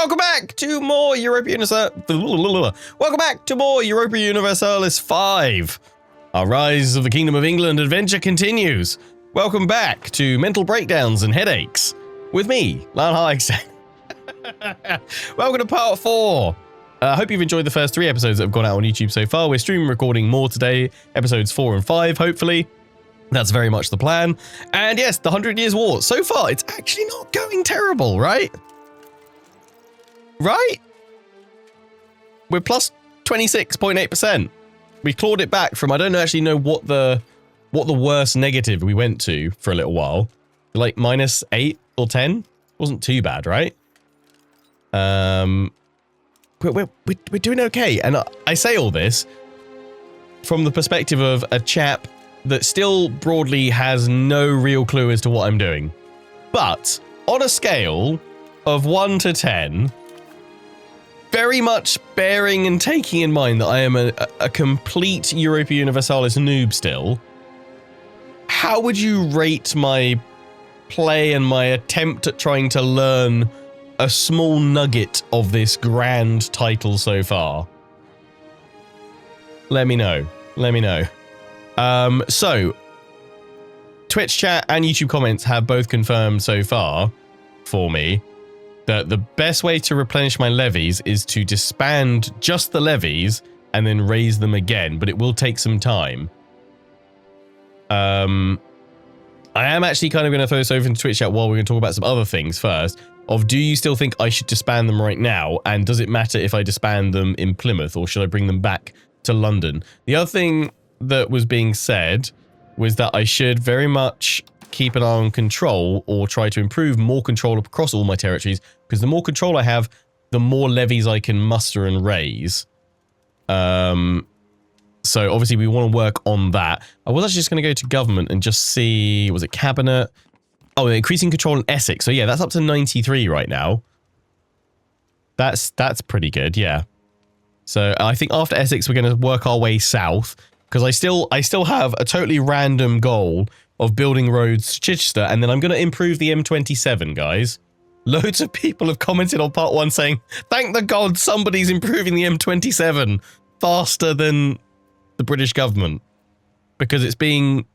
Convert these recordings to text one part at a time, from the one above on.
Welcome back to more Europa Universalis 5. Our Rise of the Kingdom of England adventure continues. Welcome back to Mental Breakdowns and Headaches with me, Lan. Welcome to part 4. I hope you've enjoyed the first 3 episodes that have gone out on YouTube so far. We're streaming recording more today, episodes 4 and 5, hopefully. That's very much the plan. And yes, the 100 Years' War. So far, it's actually not going terrible, right? Right? We're plus 26.8%. We clawed it back from, I don't actually know what the worst negative we went to for a little while. Like minus 8 or 10? Wasn't too bad, right? We're doing okay. And I say all this from the perspective of a chap that still broadly has no real clue as to what I'm doing. But on a scale of 1 to 10, very much bearing and taking in mind that I am a complete Europa Universalis noob still, how would you rate my play and my attempt at trying to learn a small nugget of this grand title so far? Let me know. Let me know. So, Twitch chat and YouTube comments have both confirmed so far for me that the best way to replenish my levies is to disband just the levies and then raise them again, but it will take some time. I am actually kind of going to throw this over into Twitch chat while we're going to talk about some other things first. Do you still think I should disband them right now? And does it matter if I disband them in Plymouth, or should I bring them back to London? The other thing that was being said was that I should very much keep an eye on control, or try to improve more control across all my territories, because the more control I have, the more levies I can muster and raise. So obviously we want to work on that. I was actually just going to go to government and just see, was it cabinet? Oh, increasing control in Essex. So yeah, that's up to 93 right now. That's pretty good, yeah. So I think after Essex, we're going to work our way south, because I still have a totally random goal of building roads to Chichester, and then I'm going to improve the M27, guys. Loads of people have commented on part 1 saying, thank the gods somebody's improving the M27 faster than the British government, because it's been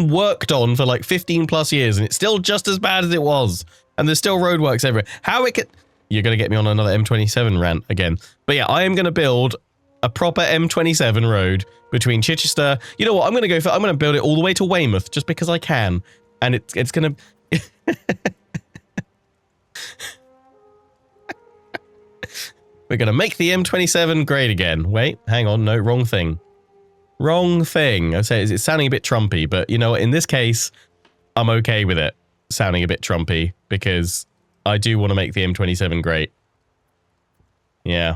worked on for like 15 plus years, and it's still just as bad as it was, and there's still roadworks everywhere. How it could... You're going to get me on another M27 rant again. But yeah, I am going to build a proper M27 road between Chichester. You know what? I'm going to build it all the way to Weymouth just because I can. And it's going to... We're going to make the M27 great again. Wait, hang on. No, wrong thing. Wrong thing. I say it's sounding a bit Trumpy, but you know, in this case, I'm okay with it sounding a bit Trumpy, because I do want to make the M27 great. Yeah.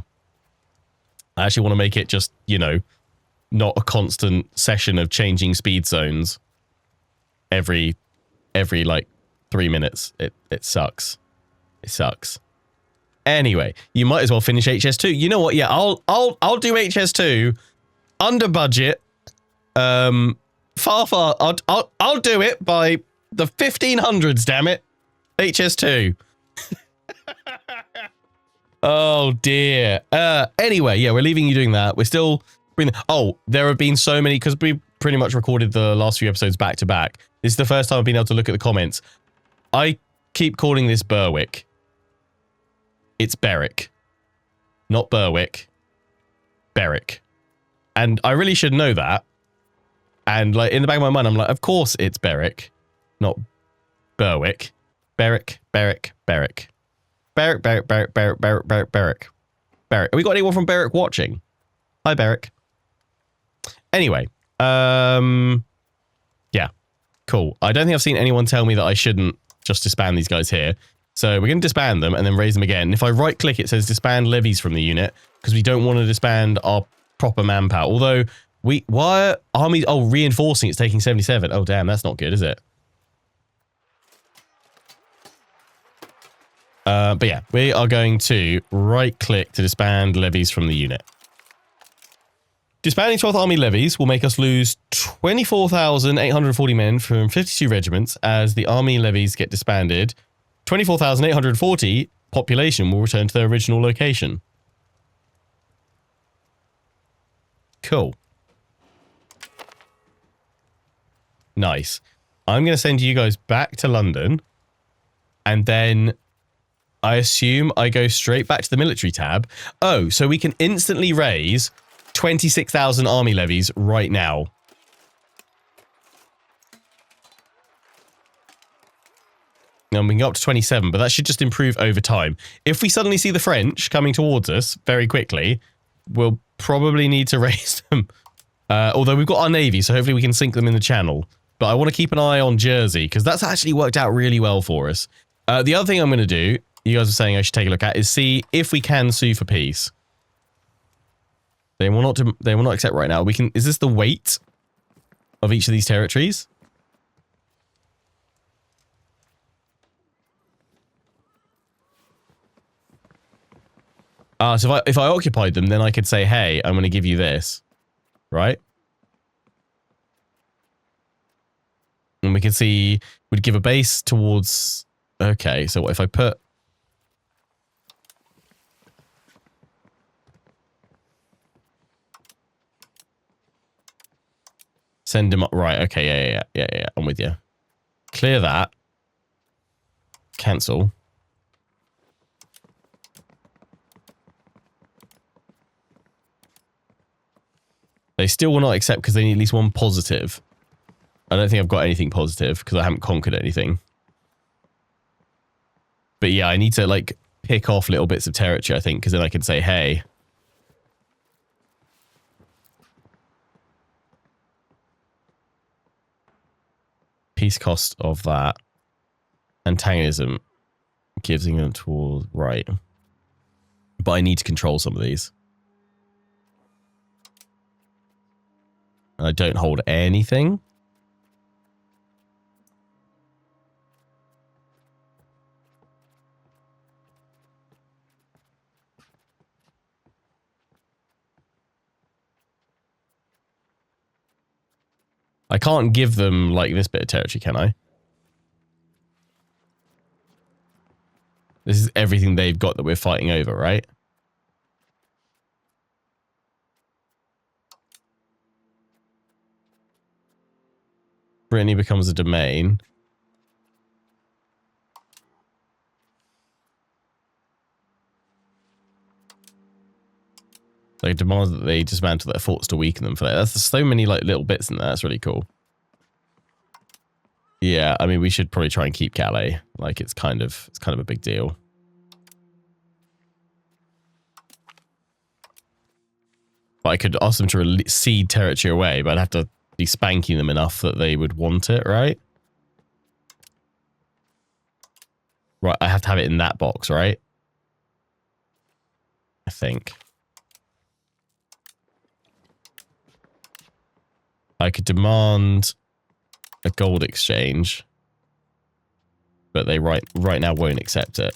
I actually want to make it just, you know, not a constant session of changing speed zones every like 3 minutes. It sucks. It sucks. Anyway, you might as well finish HS2. You know what? Yeah, I'll do HS2 under budget. I'll do it by the 1500s, damn it. HS2. Oh dear. Anyway, yeah, we're leaving you doing that. We're still bringing... Oh, there have been so many, because we pretty much recorded the last few episodes back to back. This is the first time I've been able to look at the comments. I keep calling this Berwick. It's Berwick. Not Berwick. Berwick. And I really should know that. And like in the back of my mind, I'm like, of course it's Berwick, not Berwick. Berwick, Berwick, Berwick. Berwick, Berwick, Berwick, Berwick, Berwick, Berwick, Berwick. Berwick. Have we got anyone from Berwick watching? Hi, Berwick. Anyway, yeah, cool. I don't think I've seen anyone tell me that I shouldn't just disband these guys here. So we're going to disband them and then raise them again. If I right click, it says disband levies from the unit, because we don't want to disband our proper manpower. Although why are armies? Oh, reinforcing. It's taking 77. Oh, damn, that's not good, is it? But yeah, we are going to right click to disband levies from the unit. Disbanding 12th Army levies will make us lose 24,840 men from 52 regiments as the army levies get disbanded. 24,840 population will return to their original location. Cool. Nice. I'm going to send you guys back to London. And then I assume I go straight back to the military tab. Oh, so we can instantly raise 26,000 army levies right now. And we can go up to 27, but that should just improve over time. If we suddenly see the French coming towards us very quickly, we'll probably need to raise them. Although we've got our navy, so hopefully we can sink them in the channel. But I want to keep an eye on Jersey, because that's actually worked out really well for us. The other thing I'm going to do, you guys are saying I should take a look at, is see if we can sue for peace. They will not accept right now. We can. Is this the weight of each of these territories? So if I occupied them, then I could say, hey, I'm going to give you this. Right? And we can see, we'd give a base towards... Okay, so what if I put... Send him up. Right, okay, yeah, I'm with you. Clear that. Cancel. They still will not accept because they need at least one positive. I don't think I've got anything positive because I haven't conquered anything. But yeah, I need to like pick off little bits of territory, I think, because then I can say, hey. Peace cost of that. Antagonism gives England towards right. But I need to control some of these. I don't hold anything. I can't give them like this bit of territory, can I? This is everything they've got that we're fighting over, right? Brittany becomes a domain. They demand that they dismantle their forts to weaken them for that. That's so many like little bits in there. That's really cool. Yeah, I mean, we should probably try and keep Calais. Like, it's kind of a big deal. But I could ask them to cede territory away, but I'd have to be spanking them enough that they would want it, right? Right, I have to have it in that box, right? I think. I could demand a gold exchange, but they right now won't accept it.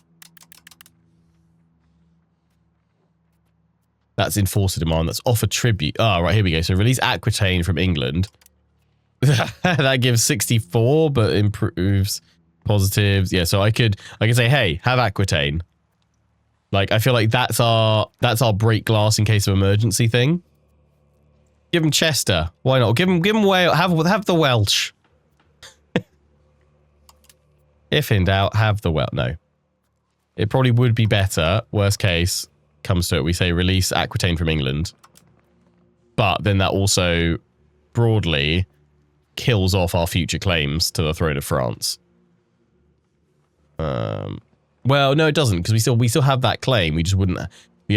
That's enforce a demand. That's offer tribute. Ah, right, here we go. So release Aquitaine from England. That gives 64, but improves positives. Yeah, so I could say, hey, have Aquitaine. Like, I feel like that's our break glass in case of emergency thing. Give him Chester. Why not? Give him Wales. Have the Welsh. If in doubt, have the Welsh. No. It probably would be better. Worst case comes to it. We say release Aquitaine from England. But then that also broadly kills off our future claims to the throne of France. Well, no, it doesn't, because we still have that claim. We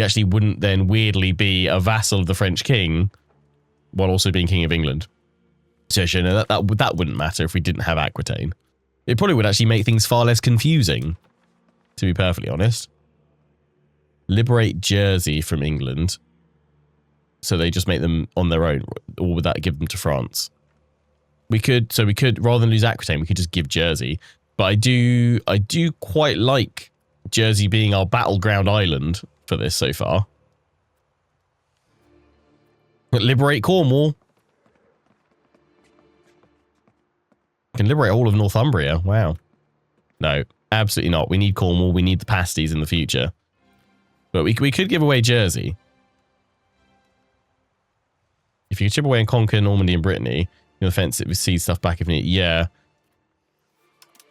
actually wouldn't then weirdly be a vassal of the French king while also being king of England. So you know, that wouldn't matter if we didn't have Aquitaine. It probably would actually make things far less confusing, to be perfectly honest. Liberate Jersey from England. So they just make them on their own, or would that give them to France? We could, rather than lose Aquitaine, we could just give Jersey. But I do quite like Jersey being our battleground island for this so far. Liberate Cornwall. Can liberate all of Northumbria. Wow. No. Absolutely not. We need Cornwall. We need the pasties in the future. But we could give away Jersey. If you could chip away and conquer Normandy and Brittany, you'll offensive see stuff back if you need. Yeah.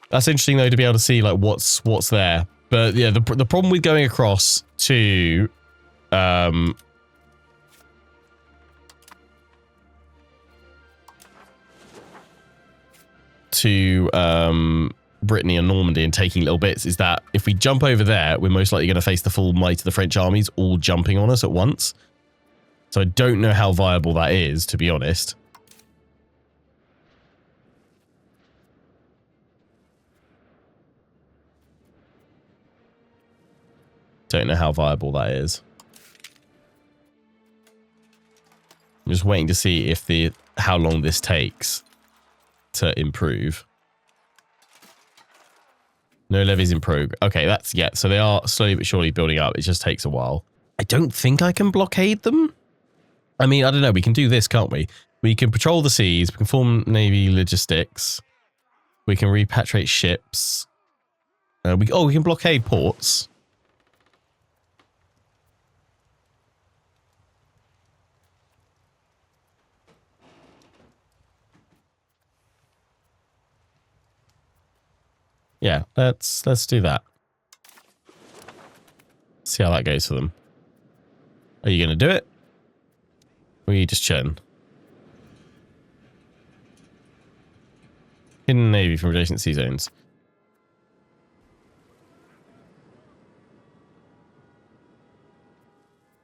That's interesting though to be able to see like what's there. But yeah, the problem with going across to Brittany and Normandy and taking little bits is that if we jump over there, we're most likely going to face the full might of the French armies all jumping on us at once. So I don't know how viable that is, to be honest. Don't know how viable that is. I'm just waiting to see if how long this takes to improve. No levies in progress. Okay, that's, yeah, so they are slowly but surely building up. It just takes a while. I don't think I can blockade them. I mean, I don't know. We can do this, can't we? We can patrol the seas. We can form Navy logistics. We can repatriate ships. We can blockade ports. Yeah, let's do that. See how that goes for them. Are you going to do it? Or are you just churn? Hidden Navy from adjacent sea zones.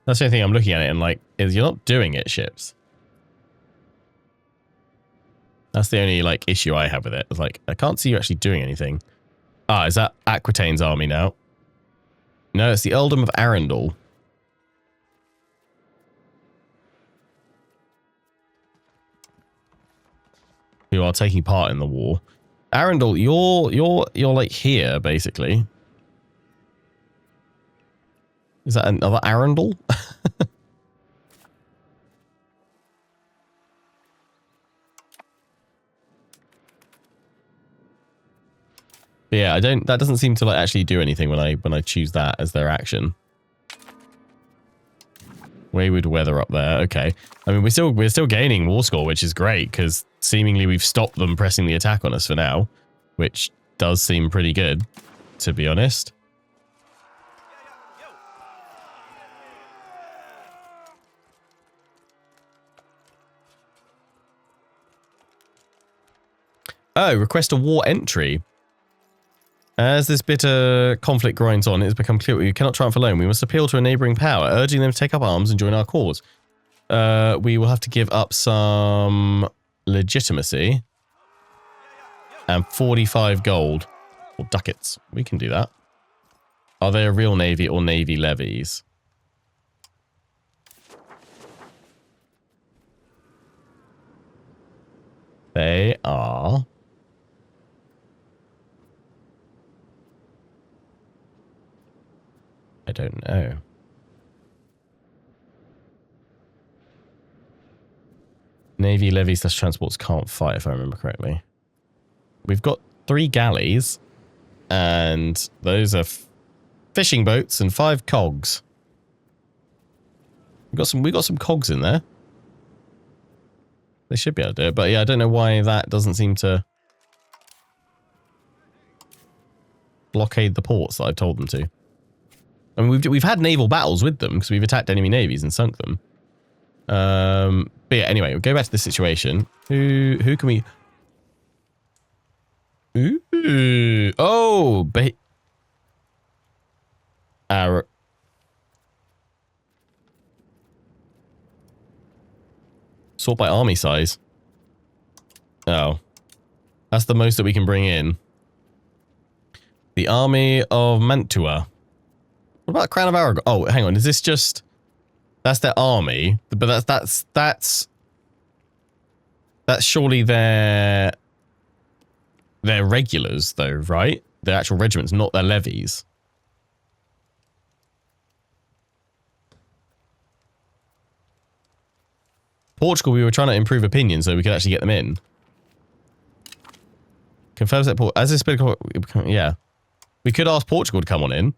That's the only thing I'm looking at it and like, is you're not doing it, ships. That's the only like issue I have with it. It's like, I can't see you actually doing anything. Ah, is that Aquitaine's army now? No, it's the Earldom of Arundel. Who are taking part in the war. Arundel, you're like here, basically. Is that another Arundel? Yeah, that doesn't seem to like actually do anything when I choose that as their action. Wayward weather up there. Okay. I mean, we're still gaining war score, which is great because seemingly we've stopped them pressing the attack on us for now, which does seem pretty good, to be honest. Oh, request a war entry. As this bitter conflict grinds on, it has become clear we cannot triumph alone. We must appeal to a neighbouring power, urging them to take up arms and join our cause. We will have to give up some legitimacy and 45 gold or ducats. We can do that. Are they a real navy or navy levies? They are. I don't know. Navy levies / transports can't fight, if I remember correctly. We've got 3 galleys, and those are fishing boats and 5 cogs. We got some cogs in there. They should be able to do it, but yeah, I don't know why that doesn't seem to blockade the ports that I've told them to. I mean, we've had naval battles with them because we've attacked enemy navies and sunk them. But yeah, anyway, we'll go back to this situation. Who can we? Ooh, oh, sort by army size. Oh, that's the most that we can bring in. The army of Mantua. What about Crown of Aragon? Oh, hang on. Is this just... That's their army. But that's surely their regulars, though, right? Their actual regiments, not their levies. Portugal, we were trying to improve opinion so we could actually get them in. Confirms that port... As this bit... Yeah. We could ask Portugal to come on in,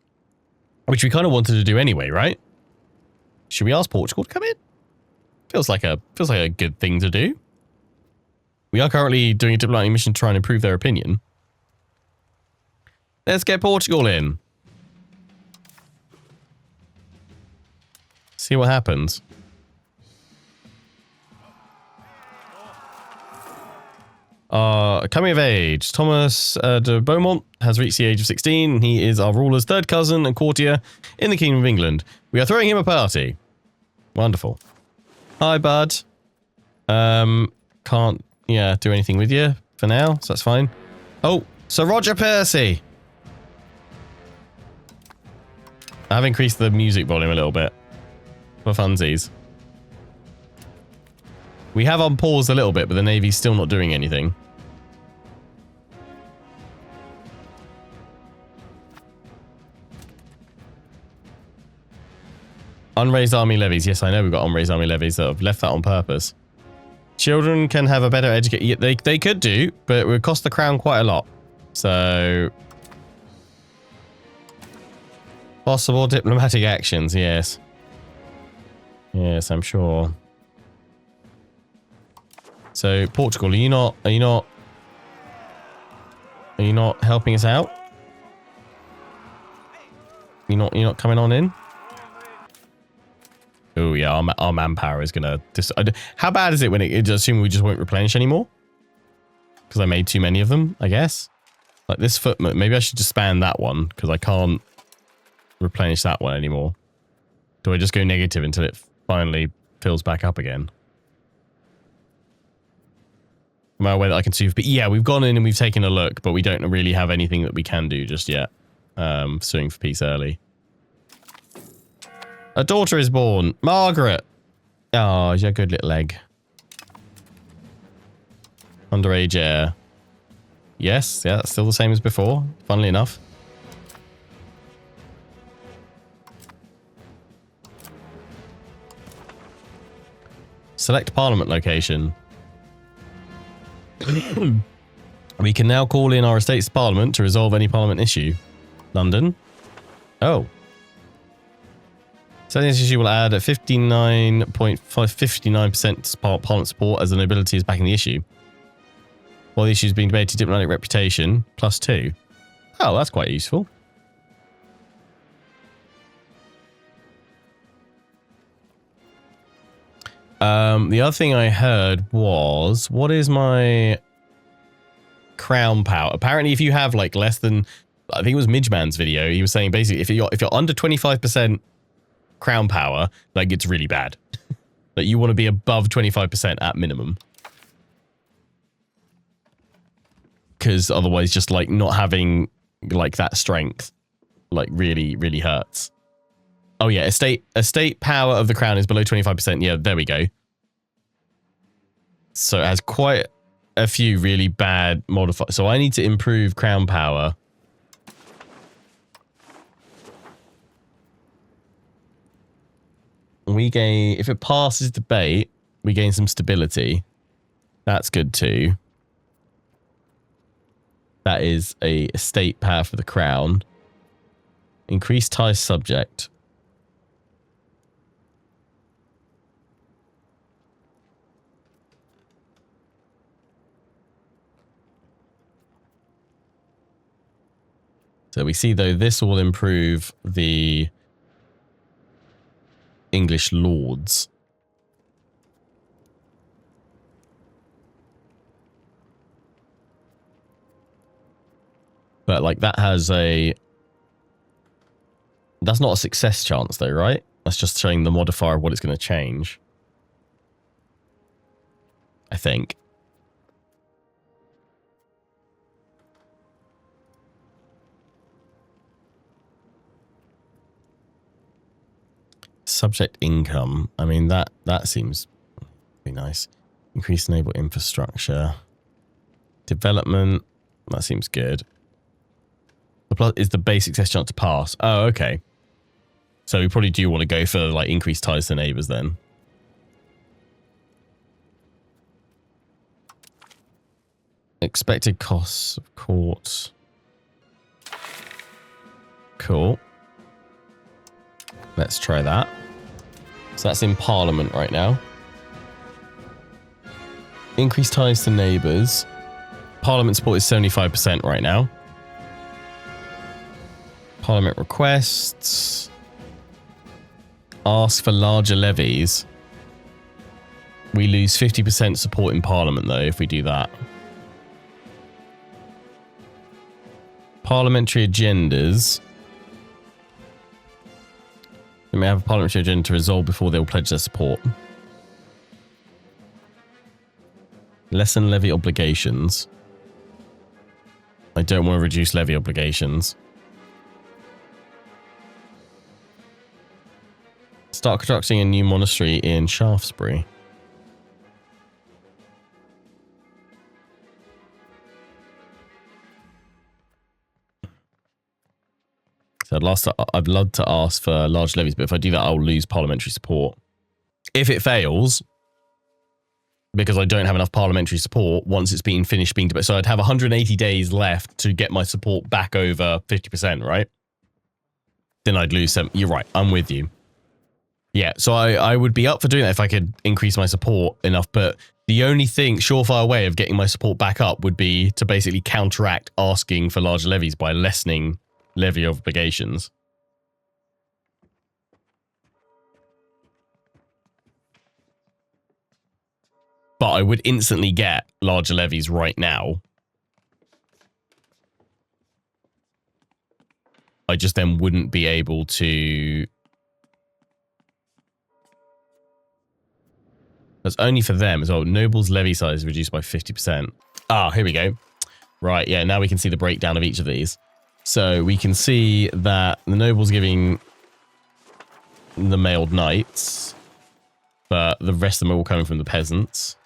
which we kind of wanted to do anyway, right? Should we ask Portugal to come in? Feels like a good thing to do. We are currently doing a diplomatic mission to try and improve their opinion. Let's get Portugal in. See what happens. Coming of age. Thomas de Beaumont has reached the age of 16. He is our ruler's third cousin and courtier in the Kingdom of England. We are throwing him a party. Wonderful. Hi, bud. Can't, do anything with you for now, so that's fine. Oh, Sir Roger Percy. I've increased the music volume a little bit for funsies. We have on pause a little bit, but the Navy's still not doing anything. Unraised army levies. Yes, I know we've got unraised army levies. I've left that on purpose. Children can have a better education. Yeah, they could do, but it would cost the crown quite a lot. So... possible diplomatic actions, yes. Yes, I'm sure. So, Portugal, are you not helping us out? You're not coming on in? Oh yeah, our manpower is gonna. How bad is it when it assume we just won't replenish anymore? Because I made too many of them, I guess. Like this footman. Maybe I should just span that one because I can't replenish that one anymore. Do I just go negative until it finally fills back up again? Am I aware that I can see? But yeah, we've gone in and we've taken a look, but we don't really have anything that we can do just yet. Suing for peace early. A daughter is born. Margaret. Oh, you're a good little egg. Underage heir. Yes, yeah, that's still the same as before, funnily enough. Select Parliament location. We can now call in our estate's Parliament to resolve any Parliament issue. London. Oh. So this issue will add a 59% Parliament support as the nobility is backing the issue. While the issue is being debated, diplomatic reputation, +2. Oh, that's quite useful. The other thing I heard was, what is my crown power? Apparently, if you have like less than, I think it was Midgeman's video, he was saying basically if you're under 25% crown power, like it's really bad. Like you want to be above 25% at minimum. Because otherwise just like not having like that strength like really hurts. Oh yeah, estate power of the crown is below 25%. Yeah, there we go. So it has quite a few really bad modifiers. So I need to improve crown power. We gain, if it passes debate, we gain some stability. That's good too. That is a estate power for the crown. Increase ties subject. So we see though this will improve the English lords. But like that has a... That's not a success chance though, right? That's just showing the modifier of what it's going to change. I think. Subject income. I mean, that seems pretty nice. Increase naval infrastructure. Development. That seems good. The plus is the base success chance to pass. Oh, okay. So we probably do want to go for like increased ties to neighbours then. Expected costs of court. Cool. Let's try that. So that's in Parliament right now. Increase ties to neighbours. Parliament support is 75% right now. Parliament requests. Ask for larger levies. We lose 50% support in Parliament, though, if we do that. Parliamentary agendas. They may have a parliamentary agenda to resolve before they'll pledge their support. Lessen levy obligations. I don't want to reduce levy obligations. Start constructing a new monastery in Shaftesbury. So I'd love to ask for large levies, but if I do that, I'll lose parliamentary support. If it fails, because I don't have enough parliamentary support once it's been finished being debated, so I'd have 180 days left to get my support back over 50%, right? Then I'd lose some. You're right. I'm with you. Yeah, so I would be up for doing that if I could increase my support enough, but the only surefire way of getting my support back up would be to basically counteract asking for larger levies by lessening levy obligations. But I would instantly get larger levies right now. I just then wouldn't be able to... That's only for them as well. Nobles' levy size reduced by 50%. Ah, here we go. Right, yeah, now we can see the breakdown of each of these. So we can see that the nobles giving the mailed knights, but the rest of them are all coming from the peasants.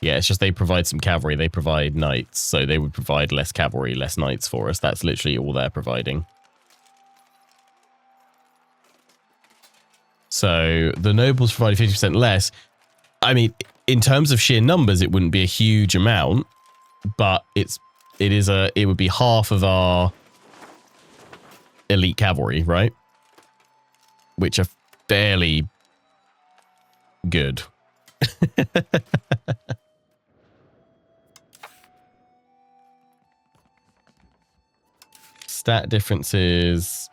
Yeah, it's just they provide some cavalry, they provide knights, so they would provide less cavalry, less knights for us. That's literally all they're providing. So the nobles provide 50% less. I mean, in terms of sheer numbers, it wouldn't be a huge amount, but it would be half of our elite cavalry, right? Which are fairly good. Stat differences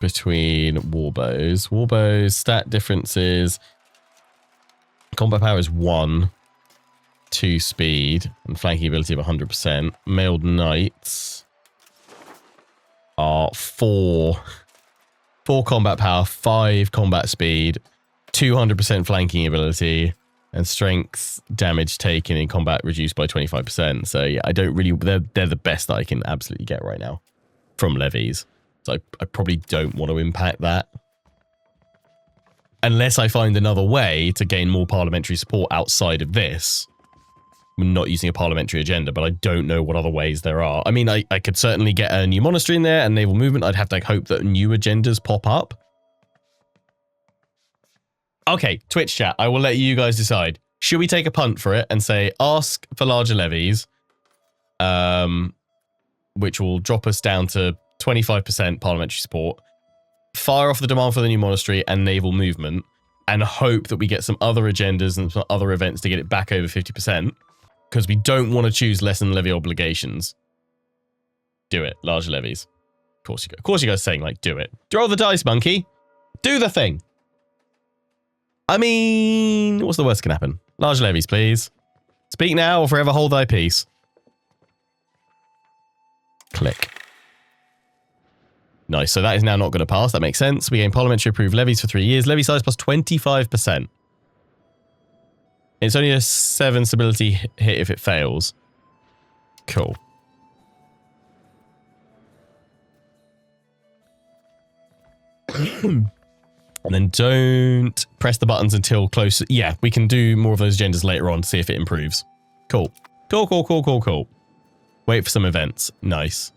between warbows. Warbows, stat differences. Combat power is 1. 2 speed and flanking ability of 100%. Mailed knights are 4 combat power, 5 combat speed, 200% flanking ability, and strength damage taken in combat reduced by 25%. So yeah, I don't really... They're the best that I can absolutely get right now from levies. So I probably don't want to impact that. Unless I find another way to gain more parliamentary support outside of this. I'm not using a parliamentary agenda, but I don't know what other ways there are. I mean, I could certainly get a new monastery in there and naval movement. I'd have to hope that new agendas pop up. Okay, Twitch chat, I will let you guys decide. Should we take a punt for it and say, ask for larger levies, which will drop us down to 25% parliamentary support, fire off the demand for the new monastery and naval movement, and hope that we get some other agendas and some other events to get it back over 50%, because we don't want to choose lessen levy obligations. Do it. Larger levies. Of course you guys are saying, like, do it. Roll the dice, monkey. Do the thing. I mean, what's the worst that can happen? Large levies, please. Speak now or forever hold thy peace. Click. Nice. So that is now not going to pass. That makes sense. We gain parliamentary approved levies for 3 years. Levy size plus 25%. It's only a 7 stability hit if it fails. Cool. And then don't press the buttons until close. Yeah, we can do more of those agendas later on to see if it improves. Cool. Cool. Wait for some events. Nice.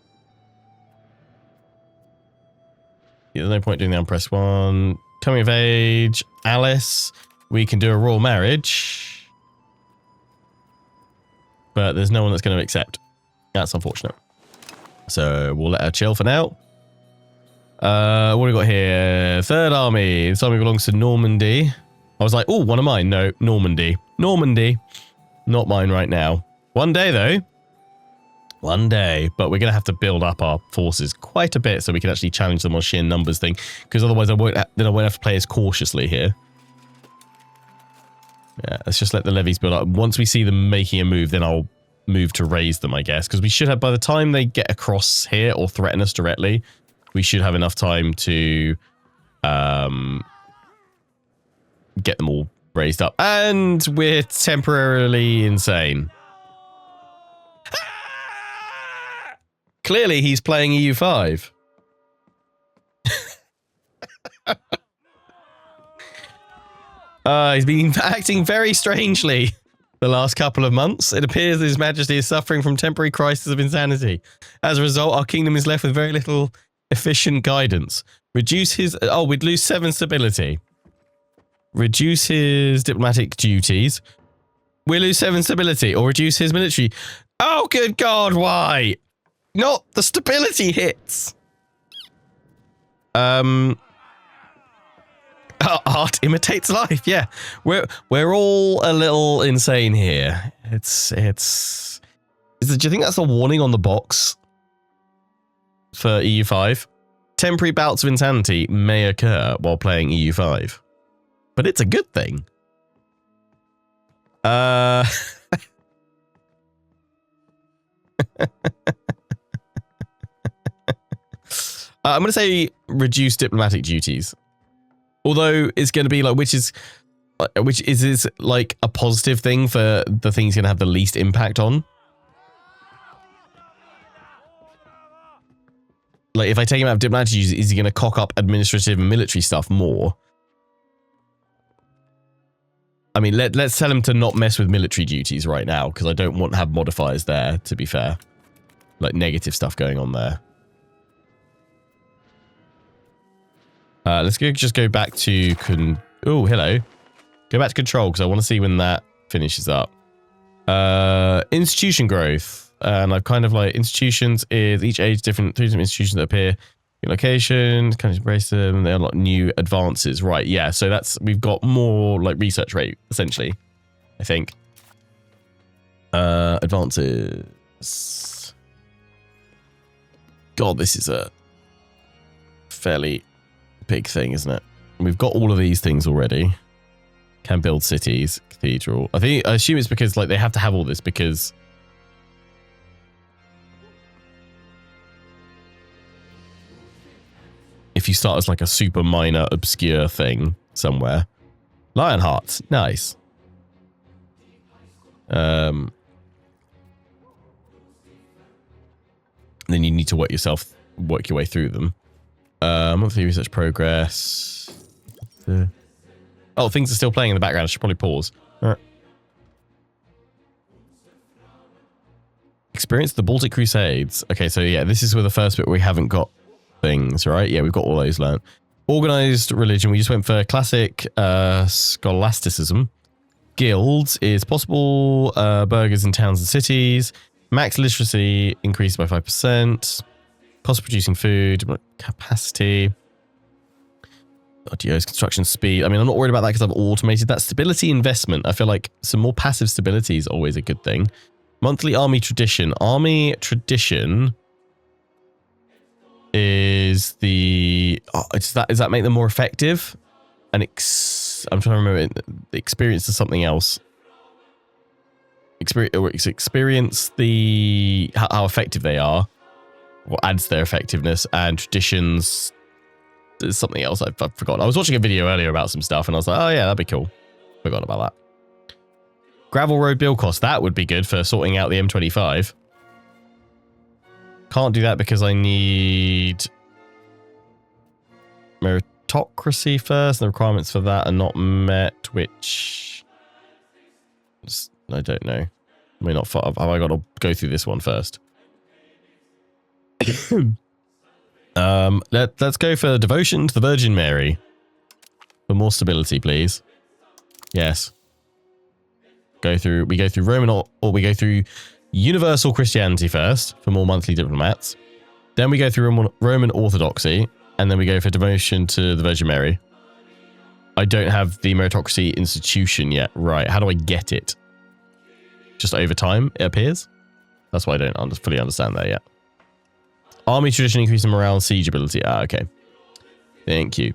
Yeah, there's no point doing the unpressed one. Coming of age. Alice. We can do a royal marriage. But there's no one that's going to accept. That's unfortunate. So we'll let her chill for now. What do we got here? Third army. This army belongs to Normandy. I was like, oh, one of mine. No, Normandy. Normandy. Not mine right now. One day, though. One day. But we're going to have to build up our forces quite a bit so we can actually challenge them on sheer numbers thing. Because otherwise I won't have to play as cautiously here. Yeah, let's just let the levies build up. Once we see them making a move, then I'll move to raise them, I guess. Because we should have, by the time they get across here or threaten us directly, we should have enough time to get them all raised up. And we're temporarily insane. Clearly, he's playing EU5. He's been acting very strangely the last couple of months. It appears that His Majesty is suffering from temporary crisis of insanity. As a result, our kingdom is left with very little efficient guidance. Reduce his... Oh, we'd lose 7 stability. Reduce his diplomatic duties. We lose 7 stability. Or reduce his military... Oh, good God, why? Not the stability hits. Art imitates life. Yeah, we're all a little insane here. Do you think that's a warning on the box for EU5? Temporary bouts of insanity may occur while playing EU5, but it's a good thing. I'm going to say reduce diplomatic duties. Although it's going to be like, which is like a positive thing for the things going to have the least impact on. Like if I take him out of diplomatic duties, is he going to cock up administrative and military stuff more? I mean, let's tell him to not mess with military duties right now, because I don't want to have modifiers there, to be fair. Like negative stuff going on there. Let's just go back to... Oh, hello. Go back to control, because I want to see when that finishes up. Institution growth. And I've kind of like... Institutions is each age different. 3 different institutions that appear. Location, kind of embrace them. They unlock new advances. Right, yeah. So that's... We've got more like research rate, essentially. I think. Advances. God, this is a fairly... big thing, isn't it? We've got all of these things already. Can build cities, cathedral. I assume it's because like they have to have all this because if you start as like a super minor obscure thing somewhere. Lionheart, nice. Then you need to work your way through them. Monthly research progress. Oh, things are still playing in the background. I should probably pause. All right. Experience the Baltic Crusades. Okay, so yeah, this is where the first bit where we haven't got things, right? Yeah, we've got all those learned. Organized religion. We just went for classic scholasticism. Guilds is possible. Burghers in towns and cities. Max literacy increased by 5%. Cost of producing food, capacity, RTO's construction speed. I mean, I'm not worried about that because I've automated that. Stability investment. I feel like some more passive stability is always a good thing. Monthly army tradition. Army tradition is the... Oh, does that make them more effective? And I'm trying to remember. The experience is something else. Experience the... how effective they are. What adds their effectiveness, and traditions is something else I've forgotten. I was watching a video earlier about some stuff and I was like, oh yeah, that'd be cool. Forgot about that. Gravel road build cost. That would be good for sorting out the M25. Can't do that because I need meritocracy first. The requirements for that are not met, which I don't know. I mean, not far. Have I got to go through this one first? Let's go for devotion to the Virgin Mary. For more stability, please. Yes. We go through Roman or we go through Universal Christianity first for more monthly diplomats. Then we go through Roman Orthodoxy, and then we go for devotion to the Virgin Mary. I don't have the meritocracy institution yet. Right, how do I get it? Just over time, it appears. That's why I don't fully understand that yet. Army tradition increasing morale and siege ability. Ah, okay. Thank you.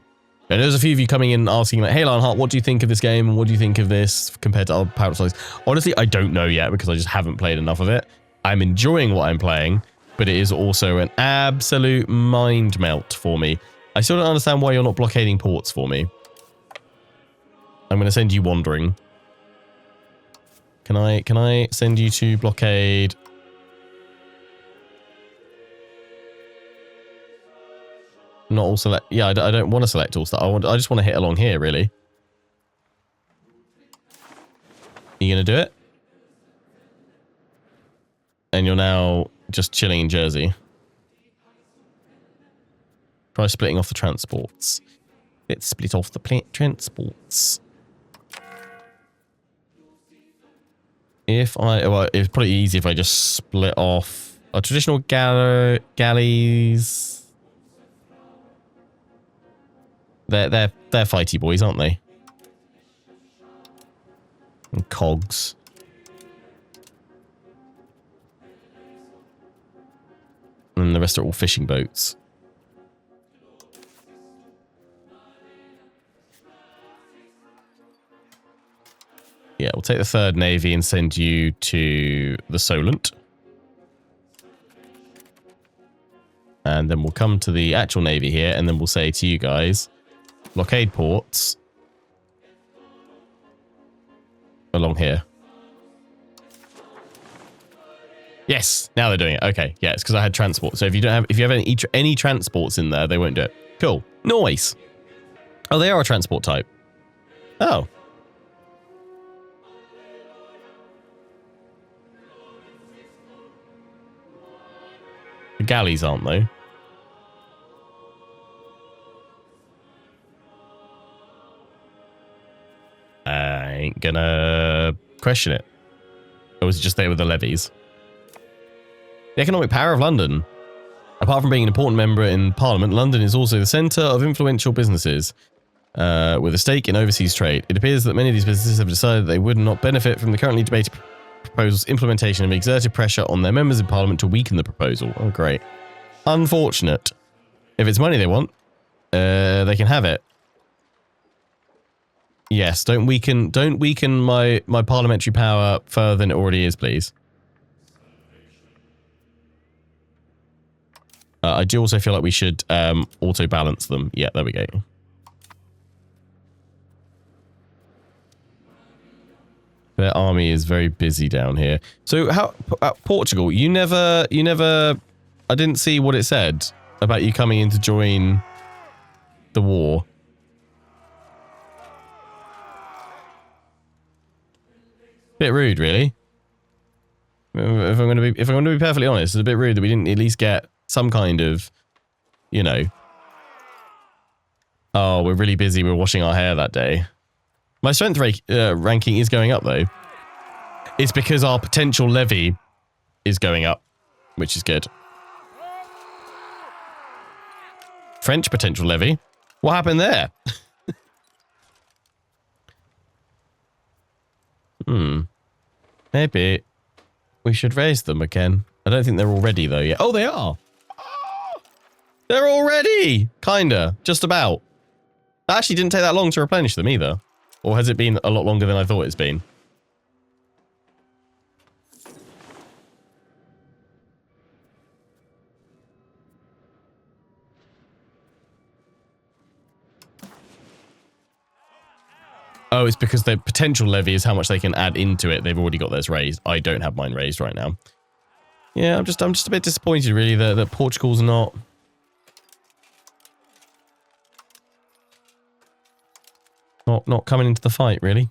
And there's a few of you coming in asking like, hey Lionheart, what do you think of this game? And what do you think of this compared to other Power Size? Honestly, I don't know yet because I just haven't played enough of it. I'm enjoying what I'm playing, but it is also an absolute mind melt for me. I still don't understand why you're not blockading ports for me. I'm going to send you wandering. Can I send you to blockade? Not all select. Yeah, I don't want to select all stuff. I just want to hit along here, really. You going to do it? And you're now just chilling in Jersey. Try splitting off the transports. Let's split off the transports. Well, it's probably easy if I just split off a traditional galleys. They're fighty boys, aren't they? And cogs. And the rest are all fishing boats. Yeah, we'll take the 3rd Navy and send you to the Solent. And then we'll come to the actual Navy here, and then we'll say to you guys, blockade ports along here. Yes, now they're doing it. Okay, yeah, it's because I had transport. So if you have any transports in there, they won't do it. Cool. Nice. Oh, they are a transport type. Oh. The galleys aren't, though. I ain't gonna question it. Or was it just there with the levies? The economic power of London. Apart from being an important member in Parliament, London is also the centre of influential businesses with a stake in overseas trade. It appears that many of these businesses have decided that they would not benefit from the currently debated proposal's implementation and have exerted pressure on their members in Parliament to weaken the proposal. Oh, great. Unfortunate. If it's money they want, they can have it. Yes, don't weaken my parliamentary power further than it already is, please. I do also feel like we should auto-balance them. Yeah, there we go. Their army is very busy down here. So how Portugal? You never. I didn't see what it said about you coming in to join the war. Bit rude, really. If I'm going to be perfectly honest, it's a bit rude that we didn't at least get some kind of, you know. Oh, we're really busy. We're washing our hair that day. My strength ranking is going up, though. It's because our potential levy is going up, which is good. French potential levy? What happened there? Maybe we should raise them again. I don't think they're all ready, though, yet. Oh, they are! They're all ready! Kinda. Just about. That actually didn't take that long to replenish them, either. Or has it been a lot longer than I thought it's been? Oh, it's because their potential levy is how much they can add into it. They've already got theirs raised. I don't have mine raised right now. Yeah, I'm just a bit disappointed, really, that Portugal's not coming into the fight, really.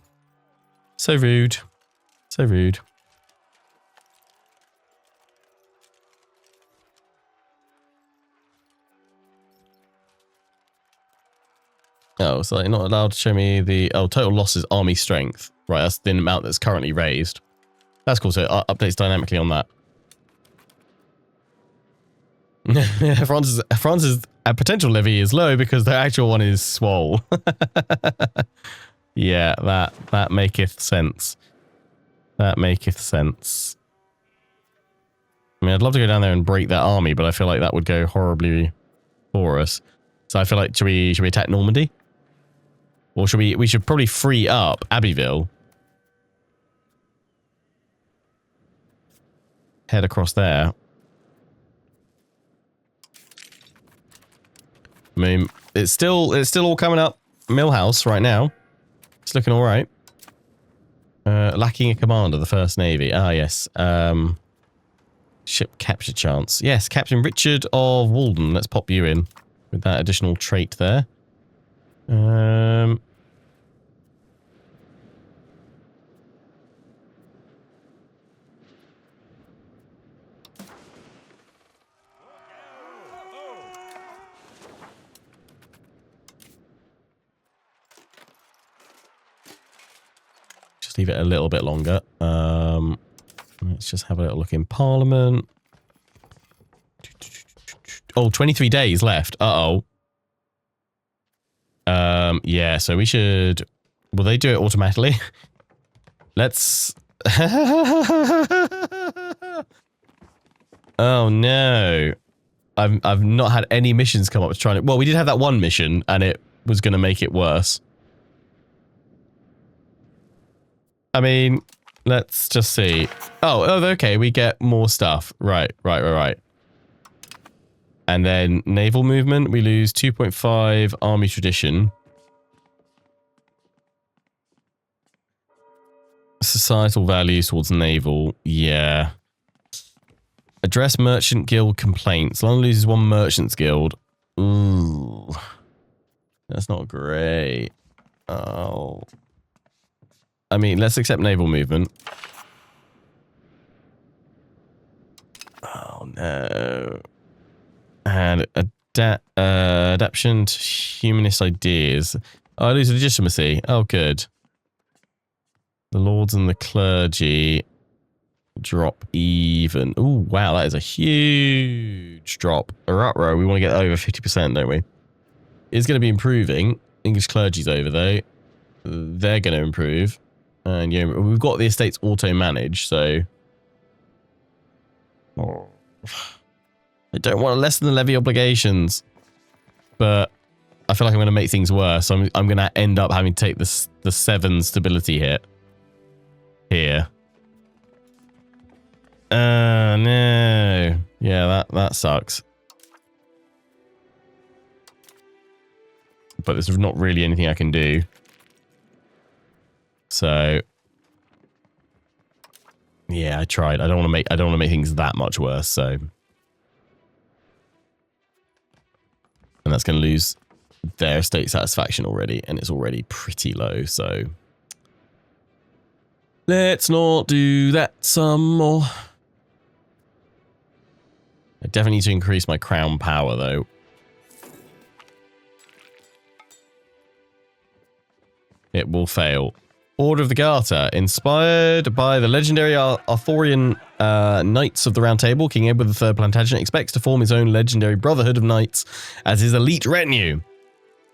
So rude. So rude. Oh, so they're not allowed to show me the... Oh, total losses army strength. Right, that's the amount that's currently raised. That's cool. So it updates dynamically on that. France's potential levy is low because their actual one is swole. Yeah, that maketh sense. That maketh sense. I mean, I'd love to go down there and break that army, but I feel like that would go horribly for us. So I feel like should we attack Normandy? Or should we should probably free up Abbeville. Head across there. I mean, it's still all coming up. Millhouse right now. It's looking all right. Lacking a commander, the First Navy. Ah, yes. Ship capture chance. Yes, Captain Richard of Walden. Let's pop you in with that additional trait there. Just leave it a little bit longer. Let's just have a little look in Parliament. Oh, 23 days left. Uh-oh. Yeah, so we should... Will they do it automatically? Let's... Oh, no. I've not had any missions come up trying to... Well, we did have that one mission, and it was going to make it worse. I mean, let's just see. Oh, okay, we get more stuff. Right. And then naval movement, we lose 2.5 army tradition. Societal values towards naval, yeah. Address merchant guild complaints. London loses 1 merchant's guild. Ooh. That's not great. Oh. I mean, let's accept naval movement. Oh, no. And adaptation to humanist ideas. Oh, I lose legitimacy. Oh, good. The lords and the clergy drop even. Ooh, wow, that is a huge drop. Ruh-roh, we want to get over 50%, don't we? It's going to be improving. English clergy's over, though. They're going to improve. And yeah, we've got the estates auto-managed, so... Oh. I don't want to lessen the levy obligations. But I feel like I'm going to make things worse. So I'm going to end up having to take the 7 stability hit. Here. No. Yeah, that sucks. But there's not really anything I can do. So yeah, I tried. I don't want to make things that much worse, so. And that's going to lose their state satisfaction already, and it's already pretty low, so let's not do that some more. I definitely need to increase my crown power, though. It will fail. Order of the Garter, inspired by the legendary Arthurian Knights of the Round Table, King Edward III Plantagenet expects to form his own legendary Brotherhood of Knights as his elite retinue.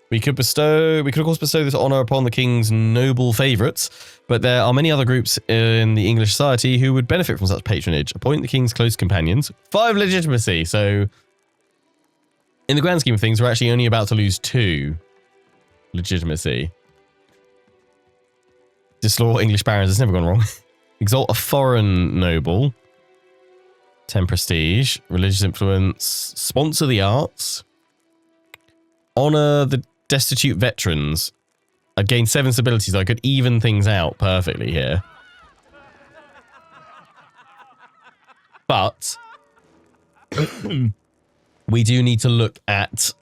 We could of course bestow this honor upon the king's noble favourites, but there are many other groups in the English society who would benefit from such patronage. Appoint the king's close companions. 5 legitimacy, so in the grand scheme of things, we're actually only about to lose 2 legitimacy. Dislaw English barons, it's never gone wrong. Exalt a foreign noble. 10 prestige. Religious influence. Sponsor the arts. Honor the destitute veterans. I'd gain 7 stability, so I could even things out perfectly here. But we do need to look at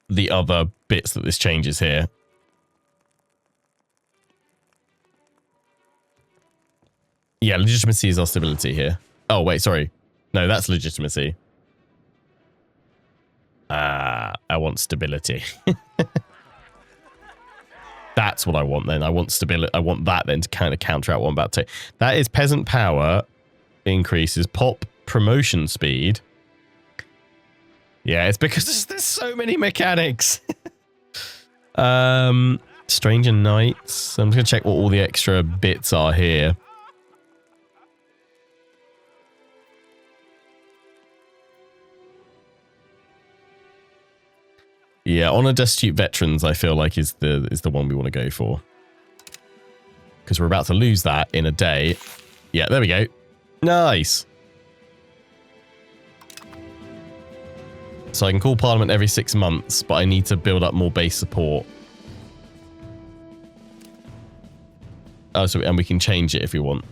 the other bits that this changes here. Yeah, legitimacy is our stability here. Oh, wait, sorry. No, that's legitimacy. I want stability. That's what I want then. I want stability. I want that then to kind of counter out what I'm about to take. That is peasant power increases, pop promotion speed. Yeah, it's because there's so many mechanics. Stranger Knights. I'm just going to check what all the extra bits are here. Yeah, Honor Destitute Veterans, I feel like is the one we want to go for. Because we're about to lose that in a day. Yeah, there we go. Nice. So I can call Parliament every 6 months, but I need to build up more base support. Oh, so and we can change it if we want.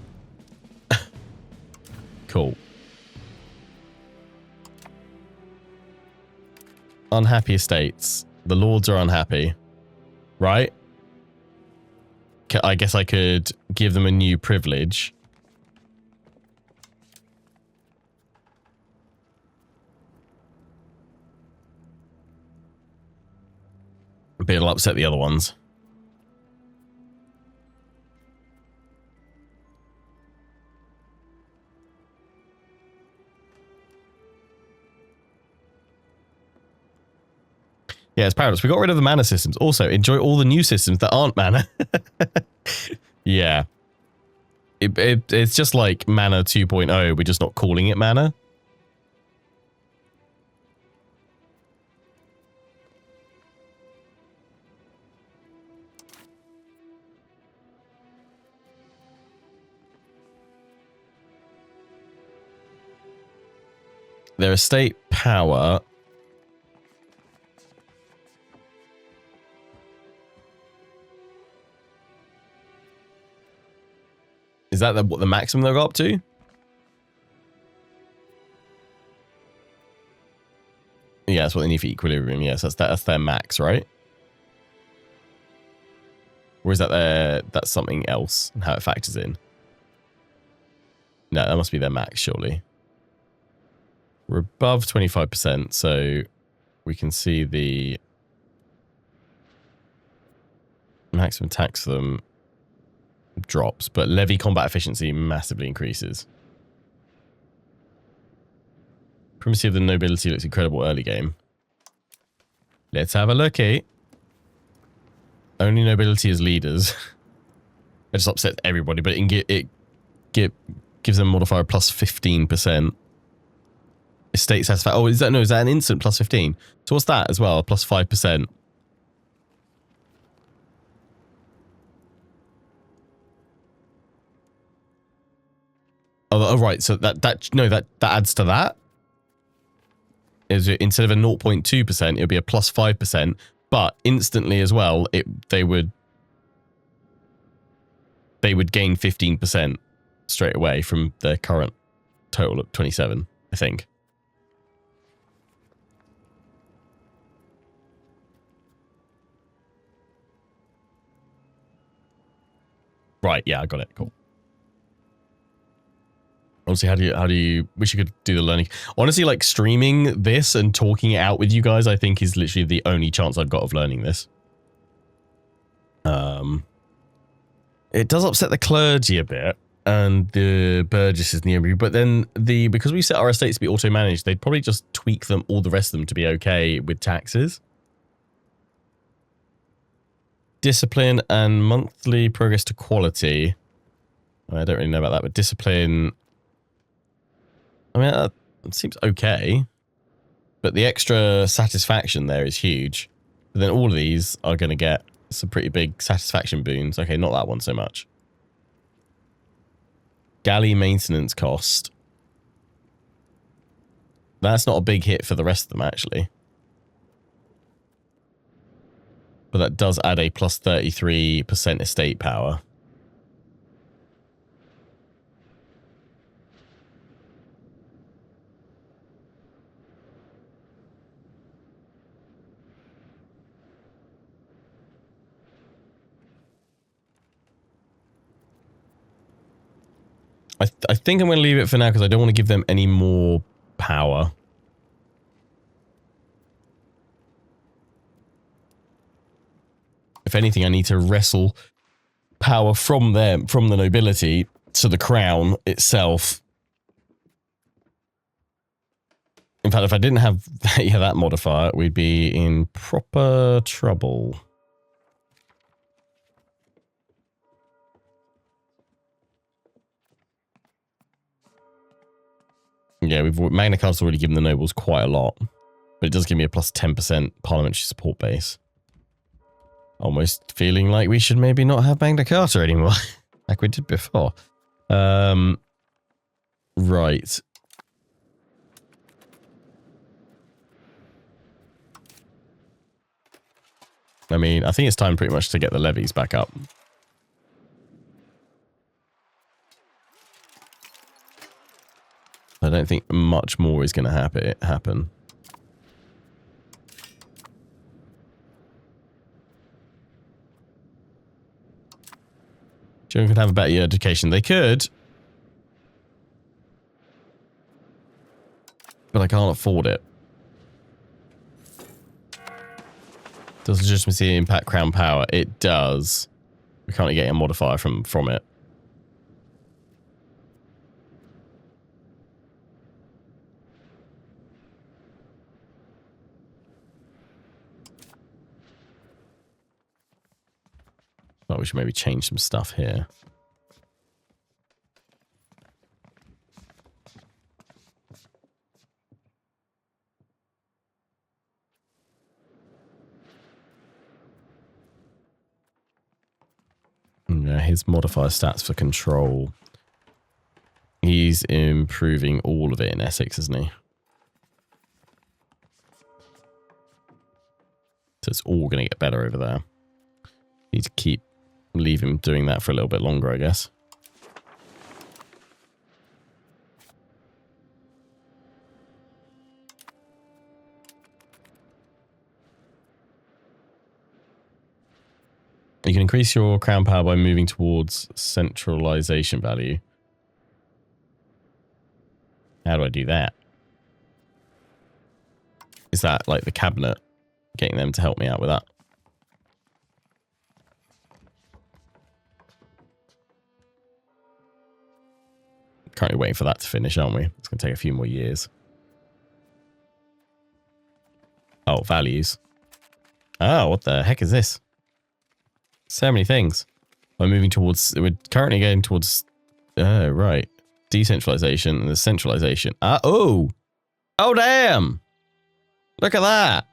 Cool. Unhappy estates. The lords are unhappy. Right? I guess I could give them a new privilege. But it'll upset the other ones. Yeah, it's Paradox. We got rid of the mana systems. Also, enjoy all the new systems that aren't mana. Yeah. It's just like mana 2.0. We're just not calling it mana. Their estate power... Is that what the maximum they'll go up to? Yeah, that's what they need for equilibrium. Yes, that's their max, right? Or is that that's something else and how it factors in? No, that must be their max, surely. We're above 25%, so we can see the maximum tax for them drops, but levy combat efficiency massively increases. Primacy of the nobility looks incredible early game. Let's have a look, eh? Only nobility as leaders. It just upsets everybody, but it gives them a modifier plus 15%. Estate satisfaction. Oh, is that an instant plus 15? So what's that as well? Plus 5%. Oh, right. So that adds to that. Is it, instead of a 0.2%, it would be a plus 5%. But instantly as well, they would gain 15% straight away from their current total of 27, I think. Right, yeah, I got it. Cool. Honestly, how do you wish you could do the learning? Honestly, like streaming this and talking it out with you guys, I think is literally the only chance I've got of learning this. It does upset the clergy a bit and the burgesses near me, but then because we set our estates to be auto-managed, they'd probably just tweak them, all the rest of them, to be okay with taxes. Discipline and monthly progress to quality. I don't really know about that, but discipline... I mean, it seems okay. But the extra satisfaction there is huge. But then all of these are going to get some pretty big satisfaction boons. Okay, not that one so much. Galley maintenance cost. That's not a big hit for the rest of them, actually. But that does add a plus 33% estate power. I think I'm going to leave it for now because I don't want to give them any more power. If anything, I need to wrestle power from them, from the nobility to the crown itself. In fact, if I didn't have that modifier, we'd be in proper trouble. Yeah, Magna Carta's already given the nobles quite a lot, but it does give me a plus 10% parliamentary support base. Almost feeling like we should maybe not have Magna Carta anymore, like we did before. Right. I mean, I think it's time pretty much to get the levies back up. I don't think much more is going to happen. Children could have a better education. They could. But I can't afford it. Does legitimacy impact crown power? It does. We can't get a modifier from it. Well, we should maybe change some stuff here. Yeah, his modifier stats for control. He's improving all of it in Essex, isn't he? So it's all going to get better over there. Need to leave him doing that for a little bit longer, I guess. You can increase your crown power by moving towards centralization value. How do I do that? Is that like the cabinet? Getting them to help me out with that? Currently waiting for that to finish, aren't we? It's going to take a few more years. Oh, values. Oh, what the heck is this? So many things. We're currently going towards, right. Decentralization and the centralization. Oh, damn. Look at that.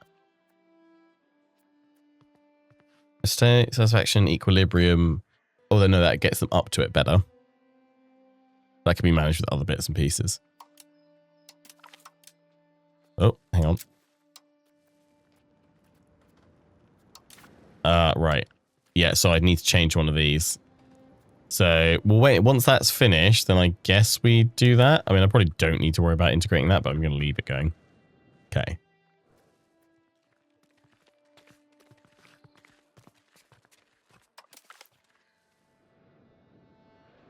State satisfaction, equilibrium. Oh, no, that gets them up to it better. That can be managed with other bits and pieces. Oh, hang on. Right. Yeah, so I'd need to change one of these. So, we'll wait. Once that's finished, then I guess we do that. I mean, I probably don't need to worry about integrating that, but I'm going to leave it going. Okay.